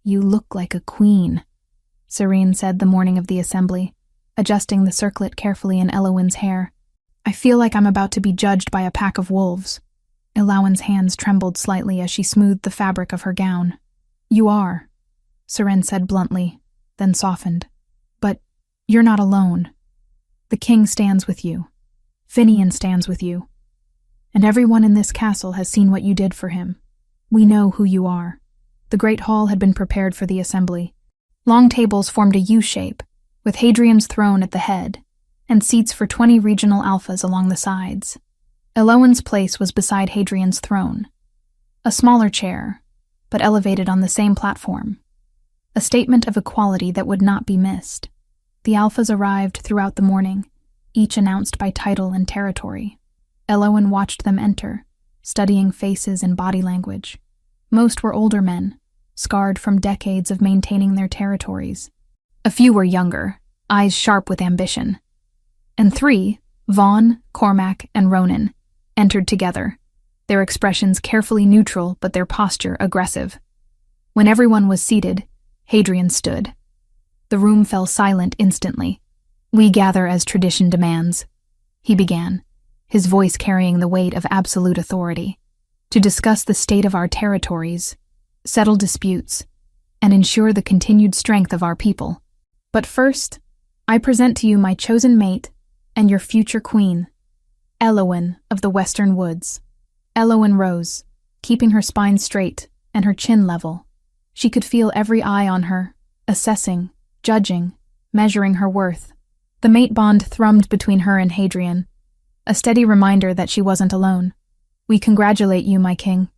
"You look like a queen," Serene said the morning of the assembly, adjusting the circlet carefully in Elowen's hair. "I feel like I'm about to be judged by a pack of wolves." Elowen's hands trembled slightly as she smoothed the fabric of her gown. "You are," Seren said bluntly, then softened. "But you're not alone. The king stands with you. Finian stands with you. And everyone in this castle has seen what you did for him. We know who you are." The great hall had been prepared for the assembly. Long tables formed a U-shape, with Hadrian's throne at the head, and seats for 20 regional alphas along the sides. Elowen's place was beside Hadrian's throne, a smaller chair, but elevated on the same platform, a statement of equality that would not be missed. The alphas arrived throughout the morning, each announced by title and territory. Elowen watched them enter, studying faces and body language. Most were older men, scarred from decades of maintaining their territories. A few were younger, eyes sharp with ambition. And 3, Vaughn, Cormac, and Ronan, entered together, their expressions carefully neutral but their posture aggressive. When everyone was seated, Hadrian stood. The room fell silent instantly. "We gather as tradition demands," he began, his voice carrying the weight of absolute authority, "to discuss the state of our territories, settle disputes, and ensure the continued strength of our people. But first, I present to you my chosen mate and your future queen, Elowen of the Western Woods." Elowen rose, keeping her spine straight and her chin level. She could feel every eye on her, assessing, judging, measuring her worth. The mate bond thrummed between her and Hadrian, a steady reminder that she wasn't alone. "We congratulate you, my king,"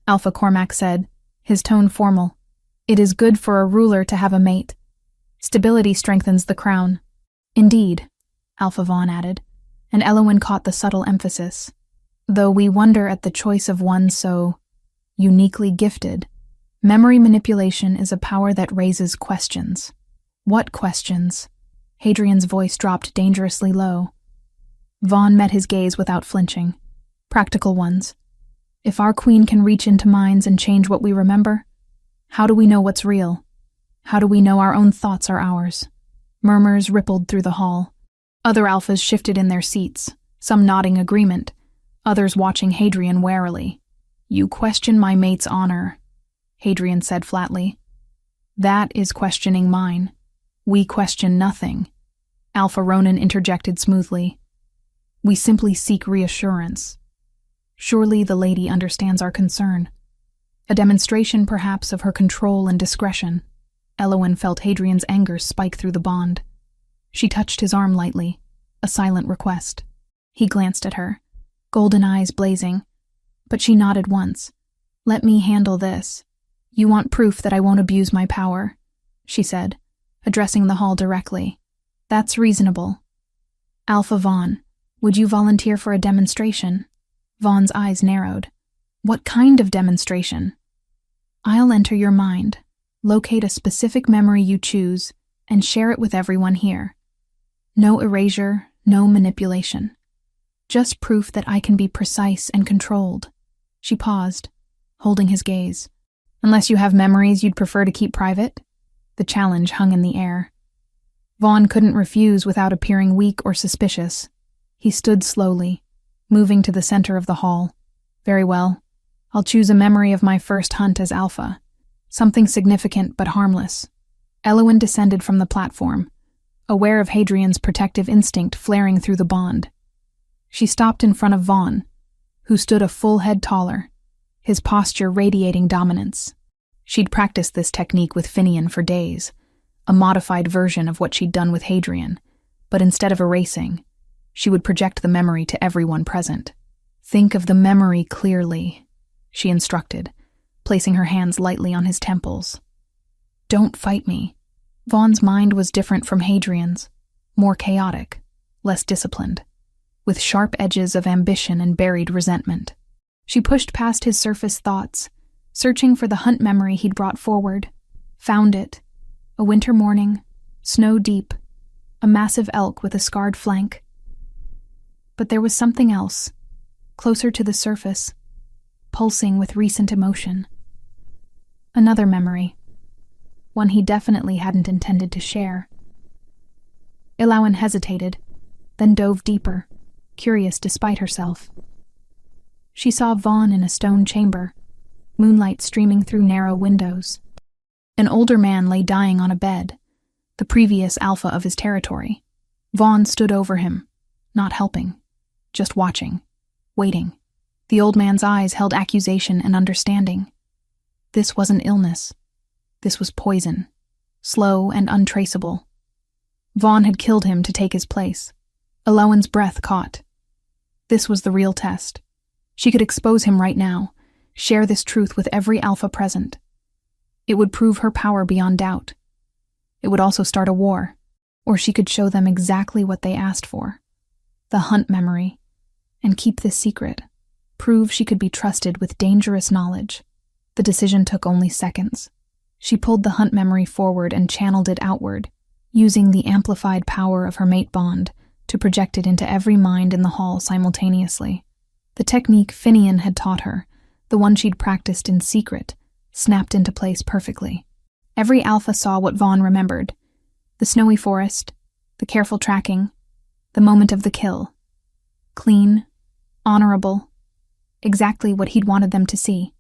Alpha Cormac said, his tone formal. "It is good for a ruler to have a mate. Stability strengthens the crown." "Indeed," Alpha Vaughn added, and Elowen caught the subtle emphasis. "Though we wonder at the choice of one so uniquely gifted, memory manipulation is a power that raises questions." "What questions?" Hadrian's voice dropped dangerously low. Vaughn met his gaze without flinching. "Practical ones. If our queen can reach into minds and change what we remember, how do we know what's real? How do we know our own thoughts are ours?" Murmurs rippled through the hall. Other alphas shifted in their seats, some nodding agreement, others watching Hadrian warily. "You question my mate's honor," Hadrian said flatly. "That is questioning mine. We question nothing," Alpha Ronan interjected smoothly. "We simply seek reassurance. Surely the lady understands our concern. A demonstration, perhaps, of her control and discretion." Elowen felt Hadrian's anger spike through the bond. She touched his arm lightly, a silent request. He glanced at her, golden eyes blazing, but she nodded once. "Let me handle this. You want proof that I won't abuse my power," she said, addressing the hall directly. "That's reasonable. Alpha Vaughn, would you volunteer for a demonstration?" Vaughn's eyes narrowed. "What kind of demonstration?" "I'll enter your mind, locate a specific memory you choose, and share it with everyone here. No erasure, no manipulation. Just proof that I can be precise and controlled." She paused, holding his gaze. "Unless you have memories you'd prefer to keep private?" The challenge hung in the air. Vaughn couldn't refuse without appearing weak or suspicious. He stood slowly, moving to the center of the hall. "Very well. I'll choose a memory of my first hunt as Alpha. Something significant but harmless." Elowen descended from the platform, aware of Hadrian's protective instinct flaring through the bond. She stopped in front of Vaughn, who stood a full head taller, his posture radiating dominance. She'd practiced this technique with Finian for days, a modified version of what she'd done with Hadrian, but instead of erasing, she would project the memory to everyone present. "Think of the memory clearly," she instructed, placing her hands lightly on his temples. "Don't fight me." Vaughn's mind was different from Hadrian's, more chaotic, less disciplined, with sharp edges of ambition and buried resentment. She pushed past his surface thoughts, searching for the hunt memory he'd brought forward. Found it. A winter morning, snow deep, a massive elk with a scarred flank. But there was something else, closer to the surface, pulsing with recent emotion. Another memory, one he definitely hadn't intended to share. Elowen hesitated, then dove deeper, curious despite herself. She saw Vaughn in a stone chamber, moonlight streaming through narrow windows. An older man lay dying on a bed, the previous alpha of his territory. Vaughn stood over him, not helping, just watching, waiting. The old man's eyes held accusation and understanding. This wasn't illness. This was poison, slow and untraceable. Vaughn had killed him to take his place. Elowen's breath caught. This was the real test. She could expose him right now, share this truth with every alpha present. It would prove her power beyond doubt. It would also start a war, or she could show them exactly what they asked for. The hunt memory, and keep this secret. Prove she could be trusted with dangerous knowledge. The decision took only seconds. She pulled the hunt memory forward and channeled it outward, using the amplified power of her mate bond to project it into every mind in the hall simultaneously. The technique Finian had taught her, the one she'd practiced in secret, snapped into place perfectly. Every alpha saw what Vaughn remembered: the snowy forest, the careful tracking, the moment of the kill. Clean, honorable, exactly what he'd wanted them to see.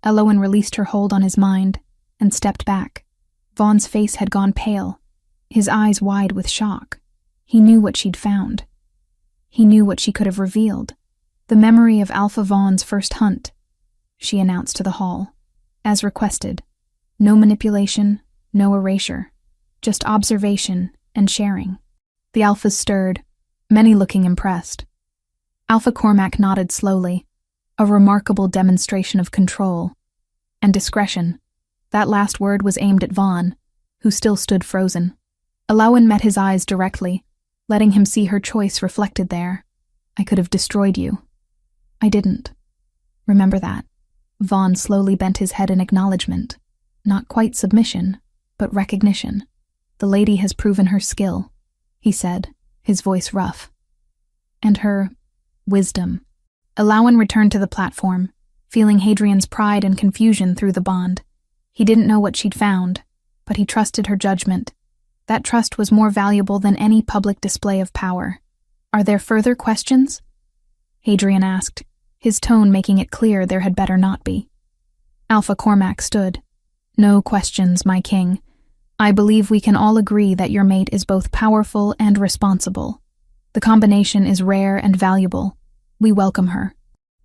Elowen released her hold on his mind and stepped back. Vaughn's face had gone pale, his eyes wide with shock. He knew what she'd found. He knew what she could have revealed. "The memory of Alpha Vaughn's first hunt," she announced to the hall. "As requested. No manipulation, no erasure. Just observation and sharing." The alphas stirred, many looking impressed. Alpha Cormac nodded slowly, a remarkable demonstration of control and discretion. That last word was aimed at Vaughn, who still stood frozen. Elowen met his eyes directly, letting him see her choice reflected there. "I could have destroyed you. I didn't. Remember that." Vaughn slowly bent his head in acknowledgement. Not quite submission, but recognition. "The lady has proven her skill," he said, his voice rough. "And her wisdom." Elowen returned to the platform, feeling Hadrian's pride and confusion through the bond. He didn't know what she'd found, but he trusted her judgment. That trust was more valuable than any public display of power. "Are there further questions?" Hadrian asked, his tone making it clear there had better not be. Alpha Cormac stood. "No questions, my king. I believe we can all agree that your mate is both powerful and responsible. The combination is rare and valuable. We welcome her."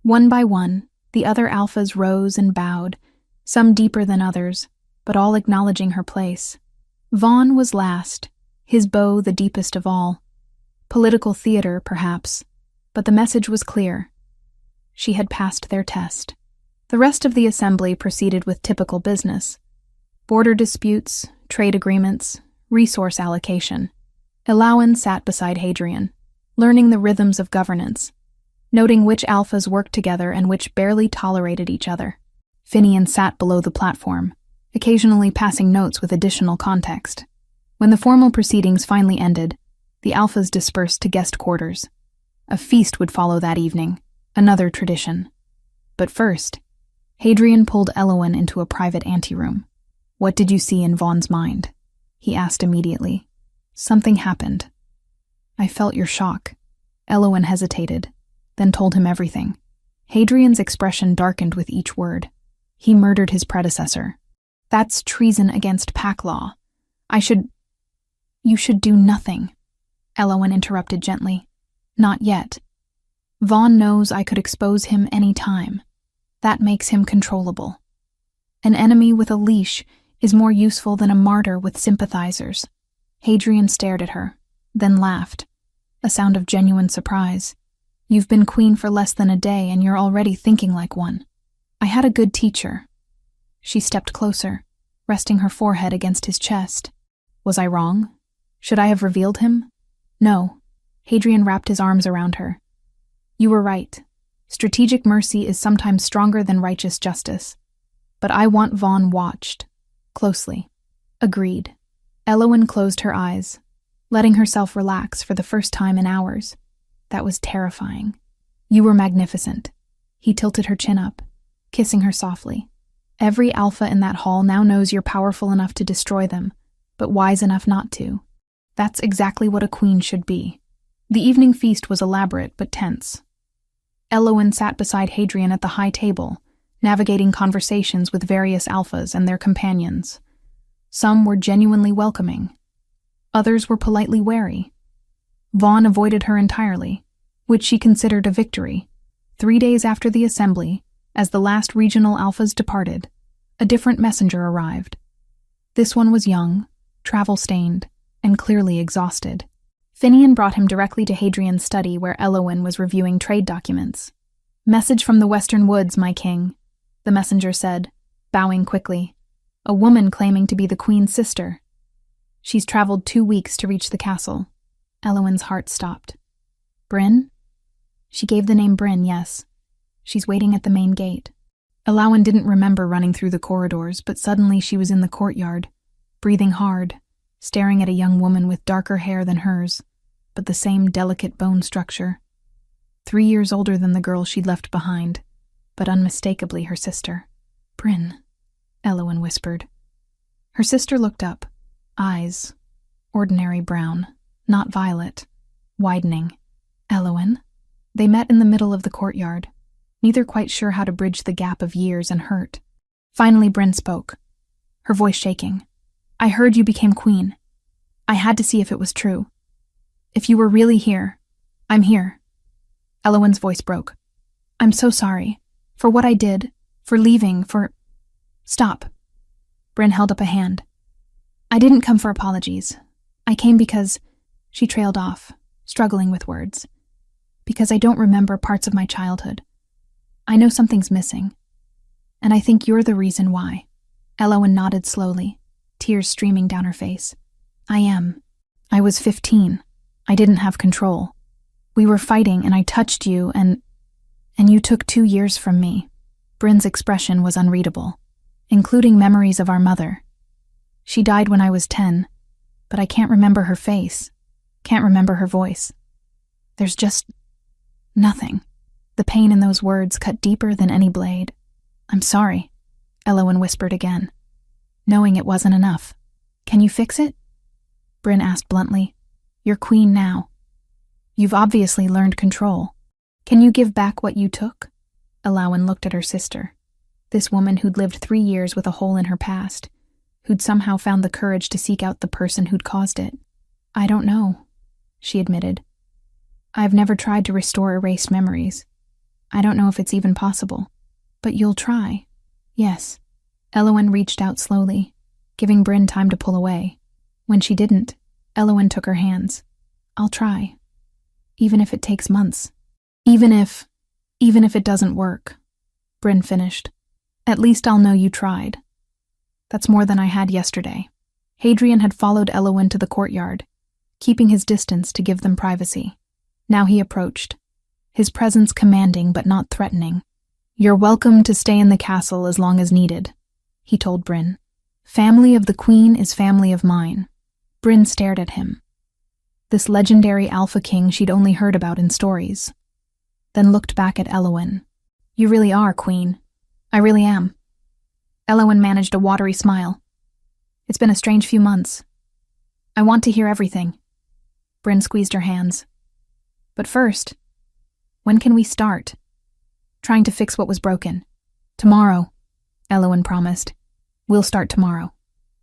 One by one, the other alphas rose and bowed, some deeper than others, but all acknowledging her place. Vaughn was last, his bow the deepest of all. Political theater, perhaps, but the message was clear. She had passed their test. The rest of the assembly proceeded with typical business. Border disputes, trade agreements, resource allocation. Elowen sat beside Hadrian, learning the rhythms of governance, noting which alphas worked together and which barely tolerated each other. Finian sat below the platform, occasionally passing notes with additional context. When the formal proceedings finally ended, the alphas dispersed to guest quarters. A feast would follow that evening, another tradition. But first, Hadrian pulled Elowen into a private anteroom. "What did you see in Vaughn's mind?" he asked immediately. "Something happened." "I felt your shock." Elowen hesitated, then told him everything. Hadrian's expression darkened with each word. "He murdered his predecessor. That's treason against pack law. You should do nothing." Elowen interrupted gently. "Not yet. Vaughn knows I could expose him any time. That makes him controllable. An enemy with a leash is more useful than a martyr with sympathizers." Hadrian stared at her, then laughed, a sound of genuine surprise. "You've been queen for less than a day and you're already thinking like one. I had a good teacher." She stepped closer, resting her forehead against his chest. "Was I wrong? Should I have revealed him?" "No." Hadrian wrapped his arms around her. "You were right. Strategic mercy is sometimes stronger than righteous justice. But I want Vaughn watched. Closely." "Agreed." Elowen closed her eyes, letting herself relax for the first time in hours. That was terrifying. "You were magnificent." He tilted her chin up, kissing her softly. "Every alpha in that hall now knows you're powerful enough to destroy them, but wise enough not to. That's exactly what a queen should be." The evening feast was elaborate but tense. Elowen sat beside Hadrian at the high table, navigating conversations with various alphas and their companions. Some were genuinely welcoming. Others were politely wary. Vaughn avoided her entirely, which she considered a victory. 3 days after the assembly, as the last regional alphas departed, a different messenger arrived. This one was young, travel-stained, and clearly exhausted. Finian brought him directly to Hadrian's study where Elowen was reviewing trade documents. "Message from the Western Woods, my king," the messenger said, bowing quickly. "A woman claiming to be the queen's sister. She's traveled 2 weeks to reach the castle." Elowen's heart stopped. "Bryn?" She gave the name Bryn, yes. "She's waiting at the main gate." Elowen didn't remember running through the corridors, but suddenly she was in the courtyard, breathing hard, staring at a young woman with darker hair than hers, but the same delicate bone structure. 3 years older than the girl she'd left behind, but unmistakably her sister. "Bryn," Elowen whispered. Her sister looked up, eyes, ordinary brown, not violet, widening. "Elowen?" They met in the middle of the courtyard, neither quite sure how to bridge the gap of years and hurt. Finally Bryn spoke, her voice shaking. "I heard you became queen. I had to see if it was true. If you were really here, I'm here." Elowen's voice broke. "I'm so sorry. For what I did, for leaving, for—" "Stop." Bryn held up a hand. "I didn't come for apologies. I came because—" She trailed off, struggling with words. "Because I don't remember parts of my childhood. I know something's missing. And I think you're the reason why." Elowen nodded slowly, tears streaming down her face. "I am. I was 15. I didn't have control. We were fighting and I touched you and you took 2 years from me." Bryn's expression was unreadable, including memories of our mother. "She died when I was 10, but I can't remember her face, can't remember her voice. There's just nothing." The pain in those words cut deeper than any blade. "I'm sorry," Elowen whispered again, knowing it wasn't enough. "Can you fix it?" Bryn asked bluntly. "You're queen now. You've obviously learned control. Can you give back what you took?" Elowen looked at her sister, this woman who'd lived 3 years with a hole in her past, who'd somehow found the courage to seek out the person who'd caused it. "I don't know," she admitted. "I've never tried to restore erased memories. I don't know if it's even possible. But you'll try." "Yes." Elowen reached out slowly, giving Bryn time to pull away. When she didn't, Elowen took her hands. "I'll try. Even if it takes months. Even if it doesn't work, Bryn finished. At least I'll know you tried. That's more than I had yesterday. Hadrian had followed Elowyn to the courtyard, keeping his distance to give them privacy. Now he approached, his presence commanding but not threatening. You're welcome to stay in the castle as long as needed, he told Bryn. Family of the Queen is family of mine. Bryn stared at him. This legendary Alpha King she'd only heard about in stories. Then looked back at Elowyn. You really are, Queen. I really am. Elowyn managed a watery smile. It's been a strange few months. I want to hear everything. Bryn squeezed her hands. But first, when can we start? Trying to fix what was broken. Tomorrow, Elowyn promised. We'll start tomorrow.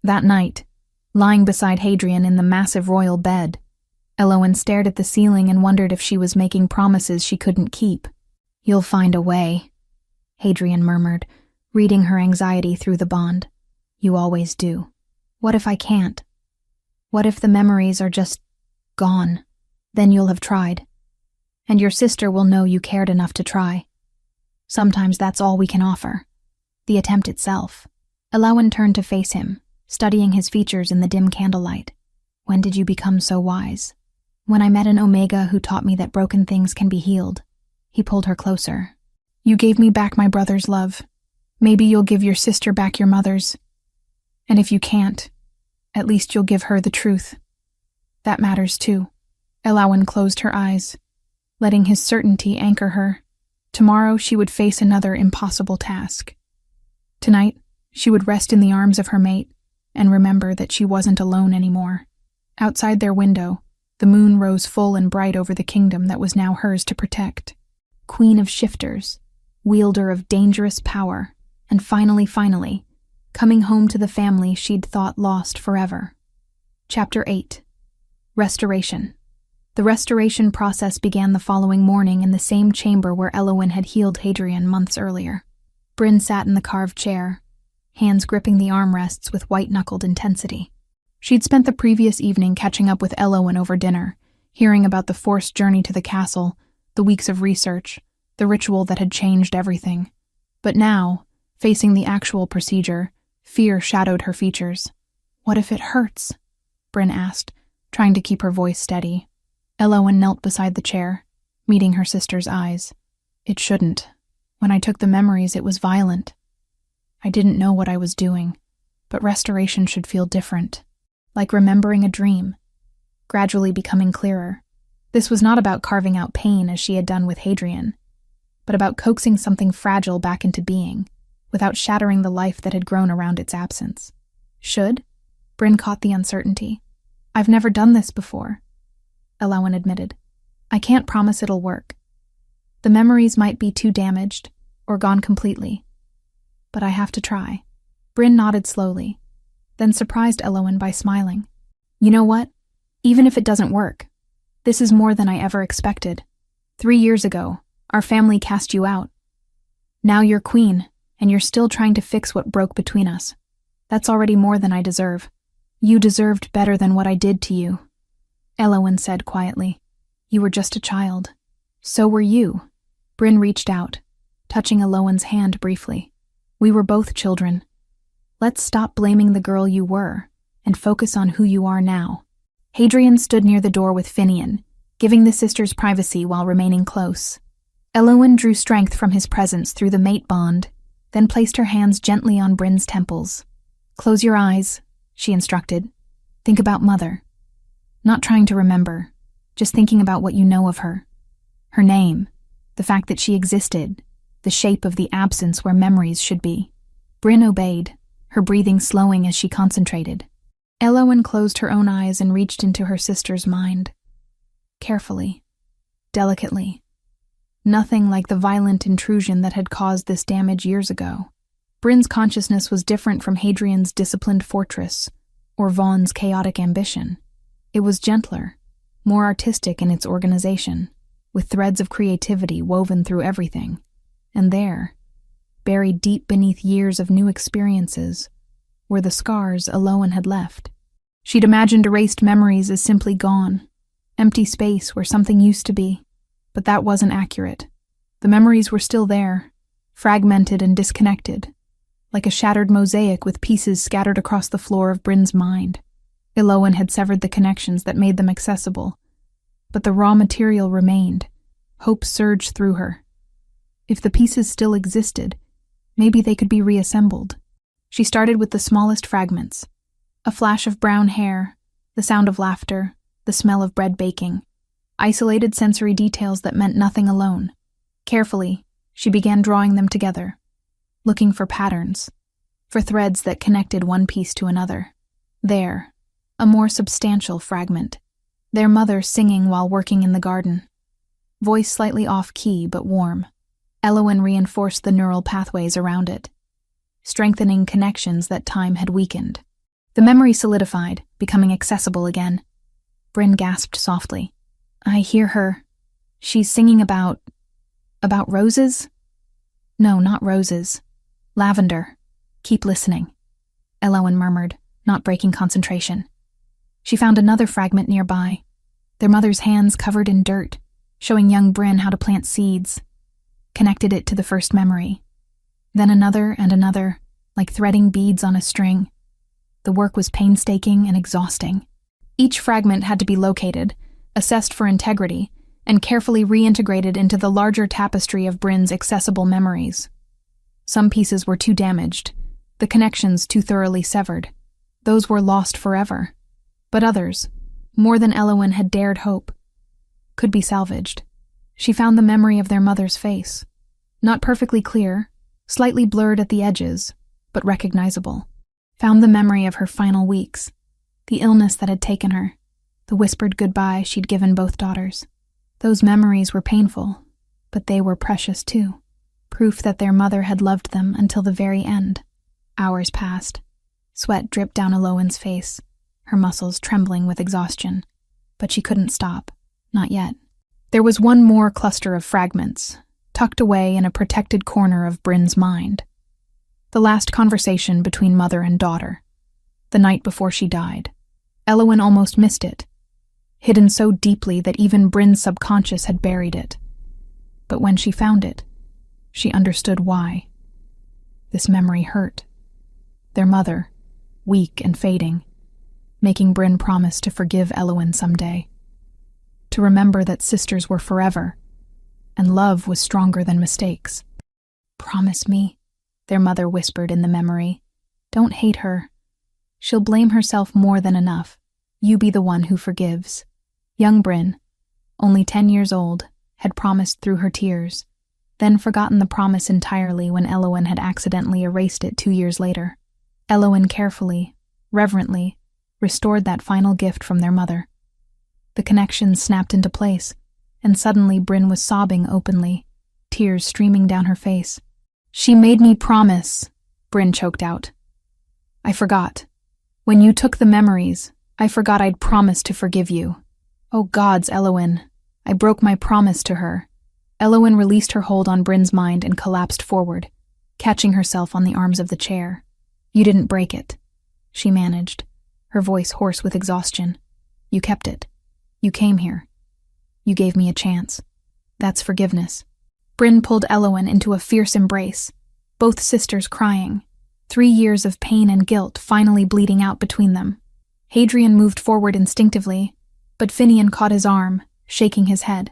That night, lying beside Hadrian in the massive royal bed, Elowyn stared at the ceiling and wondered if she was making promises she couldn't keep. You'll find a way, Hadrian murmured, reading her anxiety through the bond. You always do. What if I can't? What if the memories are just gone? Then you'll have tried. And your sister will know you cared enough to try. Sometimes that's all we can offer. The attempt itself. Elowyn turned to face him, studying his features in the dim candlelight. When did you become so wise? When I met an Omega who taught me that broken things can be healed. He pulled her closer. You gave me back my brother's love. Maybe you'll give your sister back your mother's. And if you can't, at least you'll give her the truth. That matters too. Elowyn closed her eyes, letting his certainty anchor her. Tomorrow she would face another impossible task. Tonight, she would rest in the arms of her mate and remember that she wasn't alone anymore. Outside their window, the moon rose full and bright over the kingdom that was now hers to protect. Queen of shifters, wielder of dangerous power, and finally, coming home to the family she'd thought lost forever. Chapter 8. Restoration. The restoration process began the following morning in the same chamber where Elowyn had healed Hadrian months earlier. Bryn sat in the carved chair, hands gripping the armrests with white-knuckled intensity. She'd spent the previous evening catching up with Elowyn over dinner, hearing about the forced journey to the castle, the weeks of research, the ritual that had changed everything. But now, facing the actual procedure, fear shadowed her features. What if it hurts? Bryn asked, trying to keep her voice steady. Elowyn knelt beside the chair, meeting her sister's eyes. It shouldn't. When I took the memories, it was violent. I didn't know what I was doing, but restoration should feel different. Like remembering a dream, gradually becoming clearer. This was not about carving out pain as she had done with Hadrian, but about coaxing something fragile back into being, without shattering the life that had grown around its absence. Should? Bryn caught the uncertainty. I've never done this before, Elowyn admitted. I can't promise it'll work. The memories might be too damaged, or gone completely. But I have to try. Bryn nodded slowly, then surprised Elowyn by smiling. You know what? Even if it doesn't work, this is more than I ever expected. 3 years ago, our family cast you out. Now you're queen, and you're still trying to fix what broke between us. That's already more than I deserve. You deserved better than what I did to you, Elowyn said quietly. You were just a child. So were you. Bryn reached out, touching Elowyn's hand briefly. We were both children. Let's stop blaming the girl you were and focus on who you are now. Hadrian stood near the door with Finian, giving the sisters privacy while remaining close. Elowyn drew strength from his presence through the mate bond, then placed her hands gently on Bryn's temples. Close your eyes, she instructed. Think about Mother. Not trying to remember, just thinking about what you know of her. Her name, the fact that she existed, the shape of the absence where memories should be. Bryn obeyed, her breathing slowing as she concentrated. Elowyn closed her own eyes and reached into her sister's mind. Carefully, delicately. Nothing like the violent intrusion that had caused this damage years ago. Bryn's consciousness was different from Hadrian's disciplined fortress, or Vaughn's chaotic ambition. It was gentler, more artistic in its organization, with threads of creativity woven through everything. And there, buried deep beneath years of new experiences, were the scars Elowyn had left. She'd imagined erased memories as simply gone, Empty space where something used to be, but that wasn't accurate. The memories were still there, fragmented and disconnected, like a shattered mosaic with pieces scattered across the floor of Bryn's mind. Elowen had severed the connections that made them accessible, but the raw material remained. Hope surged through her. If the pieces still existed, maybe they could be reassembled. She started with the smallest fragments. A flash of brown hair, the sound of laughter, the smell of bread baking. Isolated sensory details that meant nothing alone. Carefully, she began drawing them together, looking for patterns, for threads that connected one piece to another. There, a more substantial fragment. Their mother singing while working in the garden. Voice slightly off-key but warm. Elowen reinforced the neural pathways around it, strengthening connections that time had weakened. The memory solidified, becoming accessible again. Bryn gasped softly. I hear her. She's singing about roses? No, not roses. Lavender. Keep listening. Elowen murmured, not breaking concentration. She found another fragment nearby, their mother's hands covered in dirt, showing young Bryn how to plant seeds. Connected it to the first memory. Then another and another, like threading beads on a string. The work was painstaking and exhausting. Each fragment had to be located, assessed for integrity, and carefully reintegrated into the larger tapestry of Bryn's accessible memories. Some pieces were too damaged, the connections too thoroughly severed. Those were lost forever. But others, more than Elowen had dared hope, could be salvaged. She found the memory of their mother's face. Not perfectly clear, slightly blurred at the edges, but recognizable. Found the memory of her final weeks, the illness that had taken her, the whispered goodbye she'd given both daughters. Those memories were painful, but they were precious too. Proof that their mother had loved them until the very end. Hours passed. Sweat dripped down Elowen's face, her muscles trembling with exhaustion. But she couldn't stop. Not yet. There was one more cluster of fragments, tucked away in a protected corner of Bryn's mind. The last conversation between mother and daughter, the night before she died. Elowen almost missed it, hidden so deeply that even Bryn's subconscious had buried it. But when she found it, she understood why. This memory hurt. Their mother, weak and fading, making Bryn promise to forgive Elowen someday. To remember that sisters were forever, and love was stronger than mistakes. Promise me, their mother whispered in the memory. Don't hate her. She'll blame herself more than enough. You be the one who forgives. Young Bryn, only 10 years old, had promised through her tears, then forgotten the promise entirely when Elowen had accidentally erased it 2 years later. Elowen carefully, reverently, restored that final gift from their mother. The connection snapped into place, and suddenly Bryn was sobbing openly, tears streaming down her face. She made me promise, Bryn choked out. I forgot. When you took the memories, I forgot I'd promised to forgive you. Oh gods, Elowen. I broke my promise to her. Elowen released her hold on Bryn's mind and collapsed forward, catching herself on the arms of the chair. You didn't break it, she managed, her voice hoarse with exhaustion. You kept it. You came here. You gave me a chance. That's forgiveness. Bryn pulled Elowen into a fierce embrace, both sisters crying, 3 years of pain and guilt finally bleeding out between them. Hadrian moved forward instinctively, but Finian caught his arm, shaking his head.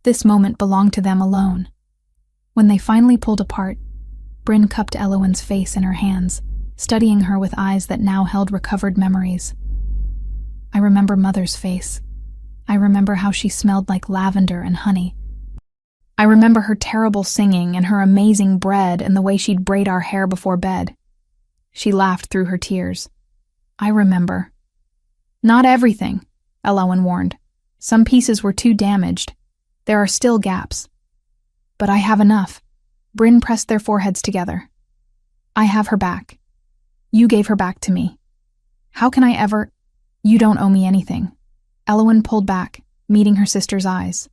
This moment belonged to them alone. When they finally pulled apart, Bryn cupped Elowen's face in her hands, studying her with eyes that now held recovered memories. I remember Mother's face. I remember how she smelled like lavender and honey. I remember her terrible singing and her amazing bread and the way she'd braid our hair before bed. She laughed through her tears. I remember. Not everything, Elowen warned. Some pieces were too damaged. There are still gaps. But I have enough. Bryn pressed their foreheads together. I have her back. You gave her back to me. How can I ever... You don't owe me anything. Elowen pulled back, meeting her sister's eyes.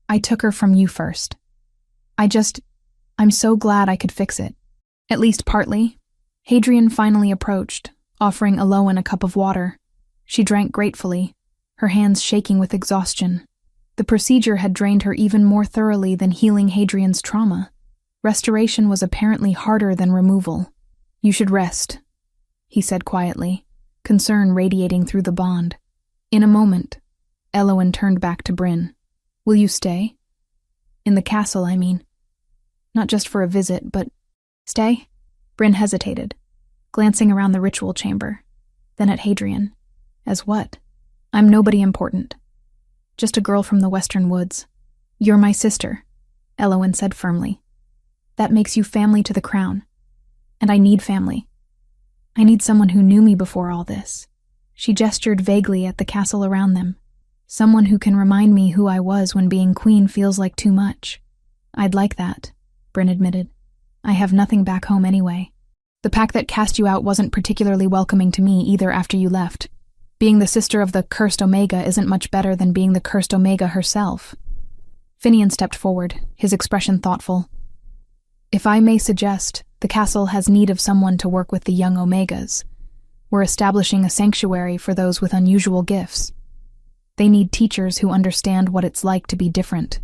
I took her from you first. I'm so glad I could fix it. At least partly. Hadrian finally approached, offering Elowen a cup of water. She drank gratefully, her hands shaking with exhaustion. The procedure had drained her even more thoroughly than healing Hadrian's trauma. Restoration was apparently harder than removal. "You should rest," he said quietly, concern radiating through the bond. In a moment, Elowen turned back to Bryn. "Will you stay? In the castle, I mean. Not just for a visit, but—" "Stay?" Bryn hesitated, glancing around the ritual chamber, then at Hadrian. "As what? I'm nobody important. Just a girl from the western woods." "You're my sister," Elowen said firmly. "That makes you family to the crown. And I need family. I need someone who knew me before all this." She gestured vaguely at the castle around them. "Someone who can remind me who I was when being queen feels like too much." "I'd like that," Bryn admitted. "I have nothing back home anyway. The pack that cast you out wasn't particularly welcoming to me either after you left. Being the sister of the cursed Omega isn't much better than being the cursed Omega herself." Finian stepped forward, his expression thoughtful. "If I may suggest, the castle has need of someone to work with the young Omegas. We're establishing a sanctuary for those with unusual gifts. They need teachers who understand what it's like to be different,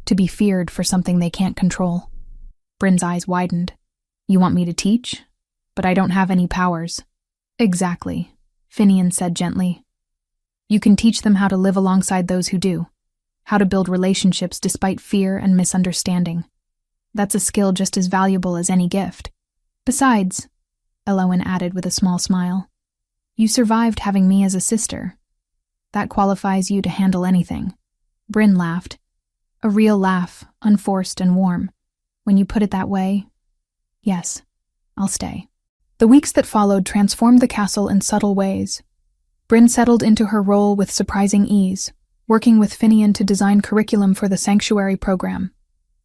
to be feared for something they can't control." Bryn's eyes widened. "You want me to teach? But I don't have any powers." "Exactly," Finian said gently. "You can teach them how to live alongside those who do, how to build relationships despite fear and misunderstanding. That's a skill just as valuable as any gift. Besides," Elowen added with a small smile, "you survived having me as a sister. That qualifies you to handle anything." Bryn laughed. A real laugh, unforced and warm. "When you put it that way, yes, I'll stay." The weeks that followed transformed the castle in subtle ways. Bryn settled into her role with surprising ease, working with Finian to design curriculum for the sanctuary program.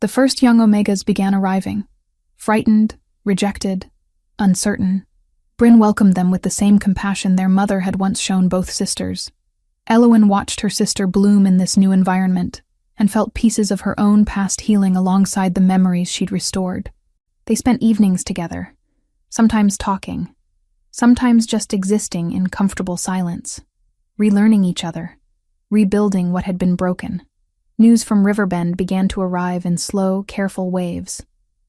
The first young Omegas began arriving. Frightened, rejected, uncertain, Bryn welcomed them with the same compassion their mother had once shown both sisters. Elowen watched her sister bloom in this new environment and felt pieces of her own past healing alongside the memories she'd restored. They spent evenings together, sometimes talking, sometimes just existing in comfortable silence, relearning each other, rebuilding what had been broken. News from Riverbend began to arrive in slow, careful waves.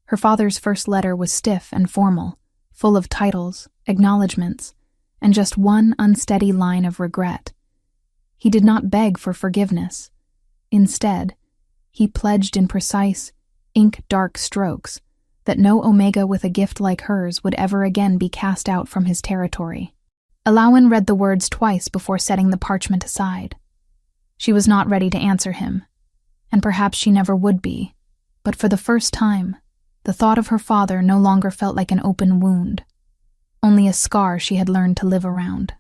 Her father's first letter was stiff and formal, full of titles, acknowledgments, and just one unsteady line of regret. He did not beg for forgiveness. Instead, he pledged in precise, ink-dark strokes that no Omega with a gift like hers would ever again be cast out from his territory. Elowen read the words twice before setting the parchment aside. She was not ready to answer him, and perhaps she never would be, but for the first time, the thought of her father no longer felt like an open wound, only a scar she had learned to live around.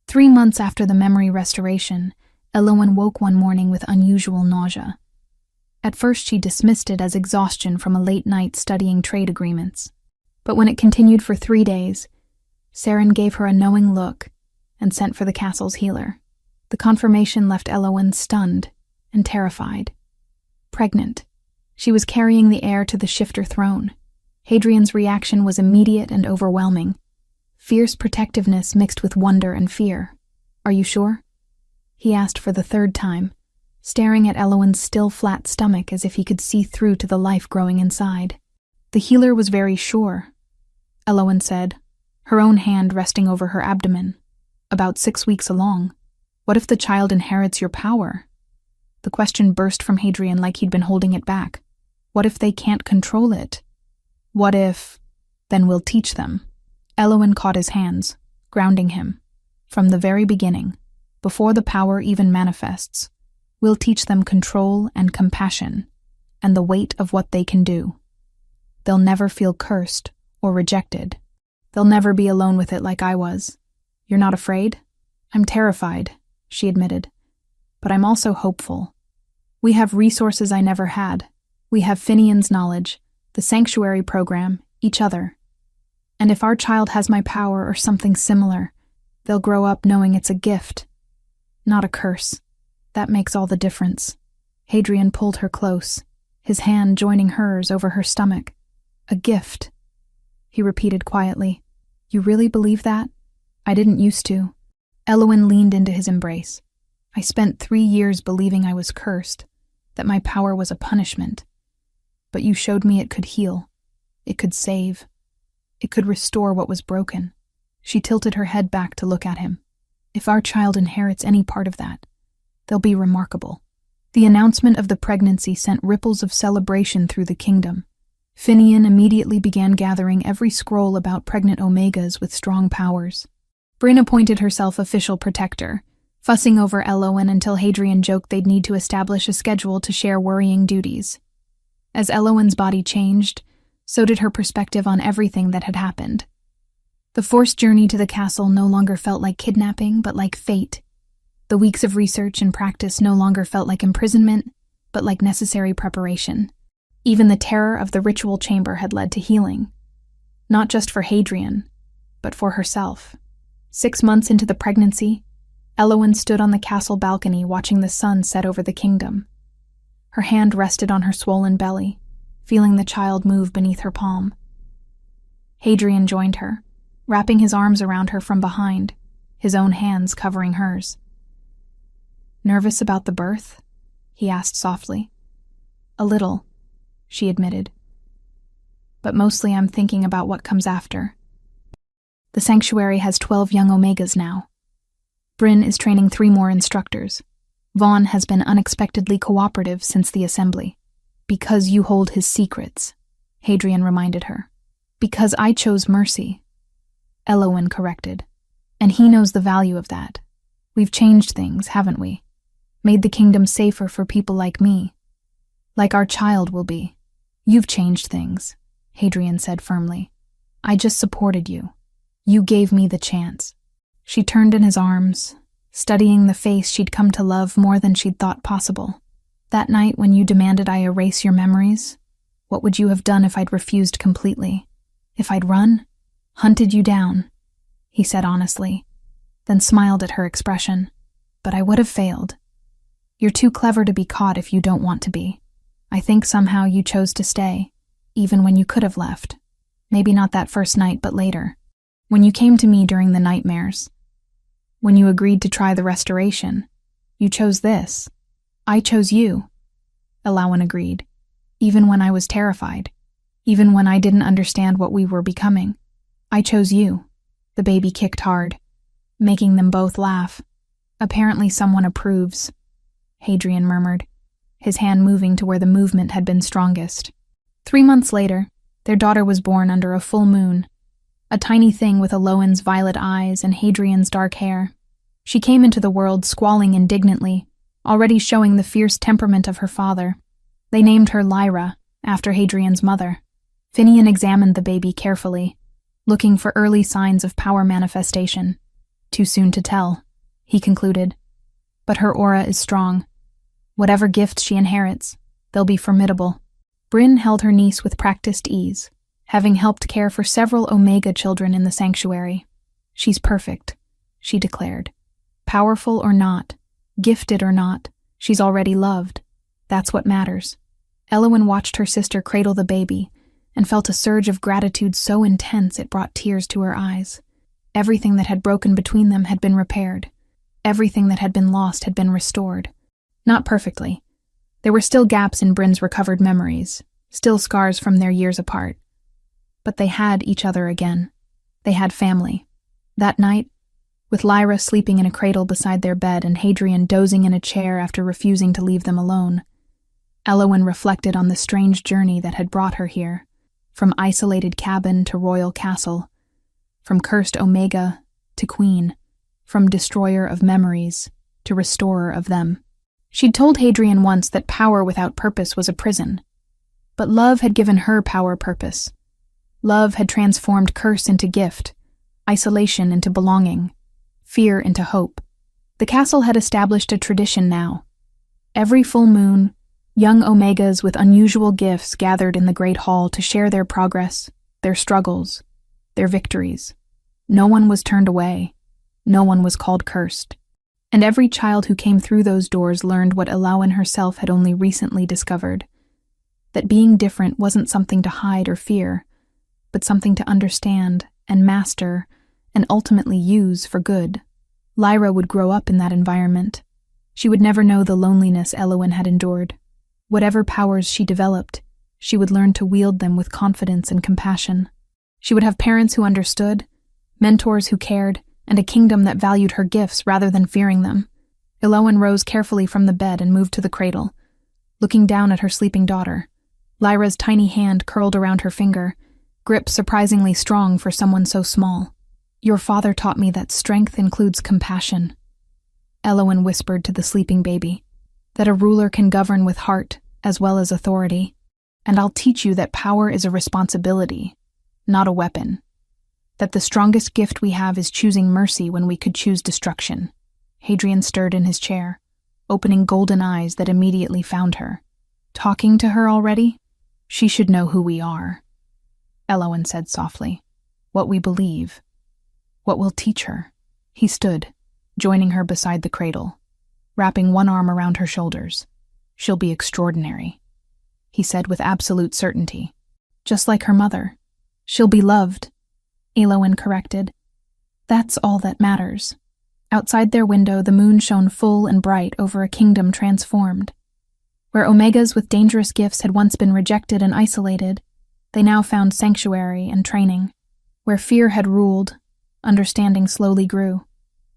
3 months after the memory restoration, Elowen woke one morning with unusual nausea. At first she dismissed it as exhaustion from a late night studying trade agreements, but when it continued for 3 days, Saren gave her a knowing look and sent for the castle's healer. The confirmation left Elowen stunned and terrified. Pregnant. She was carrying the heir to the shifter throne. Hadrian's reaction was immediate and overwhelming. Fierce protectiveness mixed with wonder and fear. "Are you sure?" he asked for the 3rd time, staring at Elowen's still flat stomach as if he could see through to the life growing inside. The healer was very sure, Elowen said, her own hand resting over her abdomen. "About 6 weeks along. What if the child inherits your power?" The question burst from Hadrian like he'd been holding it back. "What if they can't control it? What if—" "Then we'll teach them." Elowen caught his hands, grounding him. "From the very beginning, before the power even manifests, we'll teach them control and compassion, and the weight of what they can do. They'll never feel cursed or rejected. They'll never be alone with it like I was. You're not afraid?" "I'm terrified," she admitted. "But I'm also hopeful. We have resources I never had. We have Finian's knowledge, the sanctuary program, each other. And if our child has my power or something similar, they'll grow up knowing it's a gift, not a curse. That makes all the difference." Hadrian pulled her close, his hand joining hers over her stomach. "A gift," he repeated quietly. "You really believe that? I didn't used to." Elowen leaned into his embrace. I spent 3 years believing I was cursed, that my power was a punishment. But you showed me it could heal, it could save, it could restore what was broken." She tilted her head back to look at him. "If our child inherits any part of that, they'll be remarkable." The announcement of the pregnancy sent ripples of celebration through the kingdom. Finian immediately began gathering every scroll about pregnant Omegas with strong powers. Bryn appointed herself official protector, fussing over Elowen until Hadrian joked they'd need to establish a schedule to share worrying duties. As Elowen's body changed, so did her perspective on everything that had happened. The forced journey to the castle no longer felt like kidnapping, but like fate. The weeks of research and practice no longer felt like imprisonment, but like necessary preparation. Even the terror of the ritual chamber had led to healing. Not just for Hadrian, but for herself. 6 months into the pregnancy, Elowen stood on the castle balcony watching the sun set over the kingdom. Her hand rested on her swollen belly, feeling the child move beneath her palm. Hadrian joined her, wrapping his arms around her from behind, his own hands covering hers. "Nervous about the birth?" he asked softly. "A little," she admitted. "But mostly I'm thinking about what comes after. The sanctuary has 12 young Omegas now. Bryn is training 3 more instructors. Vaughn has been unexpectedly cooperative since the assembly. Because you hold his secrets," Hadrian reminded her. "Because I chose mercy," Elowen corrected. "And he knows the value of that. We've changed things, haven't we? Made the kingdom safer for people like me. Like our child will be." "You've changed things," Hadrian said firmly. "I just supported you. You gave me the chance." She turned in his arms, studying the face she'd come to love more than she'd thought possible. "That night when you demanded I erase your memories, what would you have done if I'd refused completely? If I'd run? Hunted you down?" he said honestly, then smiled at her expression. "But I would have failed. You're too clever to be caught if you don't want to be. I think somehow you chose to stay, even when you could have left. Maybe not that first night, but later. When you came to me during the nightmares. When you agreed to try the restoration. You chose this. I chose you," Elowen agreed. "Even when I was terrified. Even when I didn't understand what we were becoming. I chose you." The baby kicked hard, making them both laugh. "Apparently someone approves," Hadrian murmured, his hand moving to where the movement had been strongest. 3 months later, their daughter was born under a full moon, a tiny thing with Elowen's violet eyes and Hadrian's dark hair. She came into the world squalling indignantly, already showing the fierce temperament of her father. They named her Lyra, after Hadrian's mother. Finian examined the baby carefully, looking for early signs of power manifestation. "Too soon to tell," he concluded. "But her aura is strong. Whatever gifts she inherits, they'll be formidable." Bryn held her niece with practiced ease, having helped care for several Omega children in the sanctuary. "She's perfect," she declared. "Powerful or not, gifted or not, she's already loved. That's what matters." Elowen watched her sister cradle the baby and felt a surge of gratitude so intense it brought tears to her eyes. Everything that had broken between them had been repaired. Everything that had been lost had been restored. Not perfectly. There were still gaps in Bryn's recovered memories, still scars from their years apart. But they had each other again. They had family. That night, with Lyra sleeping in a cradle beside their bed and Hadrian dozing in a chair after refusing to leave them alone, Elowen reflected on the strange journey that had brought her here, from isolated cabin to royal castle, from cursed Omega to queen, from destroyer of memories to restorer of them. She'd told Hadrian once that power without purpose was a prison, but love had given her power purpose. Love had transformed curse into gift, isolation into belonging, fear into hope. The castle had established a tradition now. Every full moon, young Omegas with unusual gifts gathered in the great hall to share their progress, their struggles, their victories. No one was turned away. No one was called cursed. And every child who came through those doors learned what Elowen herself had only recently discovered, that being different wasn't something to hide or fear, but something to understand and master and ultimately use for good. Lyra would grow up in that environment, She would never know the loneliness Elowen had endured. Whatever powers she developed, she would learn to wield them with confidence and compassion. She would have parents who understood, mentors who cared, and a kingdom that valued her gifts rather than fearing them. Elowen rose carefully from the bed and moved to the cradle, looking down at her sleeping daughter. Lyra's tiny hand curled around her finger, grip surprisingly strong for someone so small. "Your father taught me that strength includes compassion," Elowen whispered to the sleeping baby, "that a ruler can govern with heart as well as authority. And I'll teach you that power is a responsibility, not a weapon. That the strongest gift we have is choosing mercy when we could choose destruction." Hadrian stirred in his chair, opening golden eyes that immediately found her. "Talking to her already? She should know who we are," Elowen said softly. "What we believe. What we'll teach her." He stood, joining her beside the cradle, wrapping one arm around her shoulders. "She'll be extraordinary," he said with absolute certainty. "Just like her mother. She'll be loved," Elowen corrected. "That's all that matters." Outside their window, the moon shone full and bright over a kingdom transformed. Where Omegas with dangerous gifts had once been rejected and isolated, they now found sanctuary and training. Where fear had ruled, understanding slowly grew.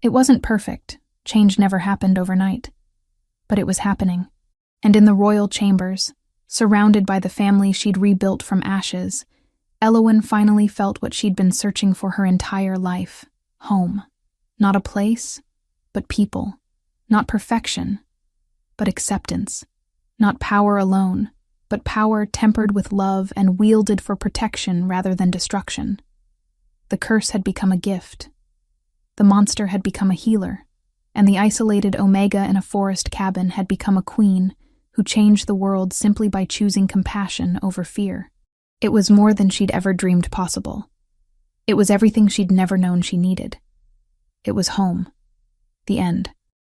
It wasn't perfect, change never happened overnight. But it was happening. And in the royal chambers, surrounded by the family she'd rebuilt from ashes, Elowen finally felt what she'd been searching for her entire life: home. Not a place, but people. Not perfection, but acceptance. Not power alone, but power tempered with love and wielded for protection rather than destruction. The curse had become a gift. The monster had become a healer, and the isolated Omega in a forest cabin had become a queen who changed the world simply by choosing compassion over fear. It was more than she'd ever dreamed possible. It was everything she'd never known she needed. It was home. The end.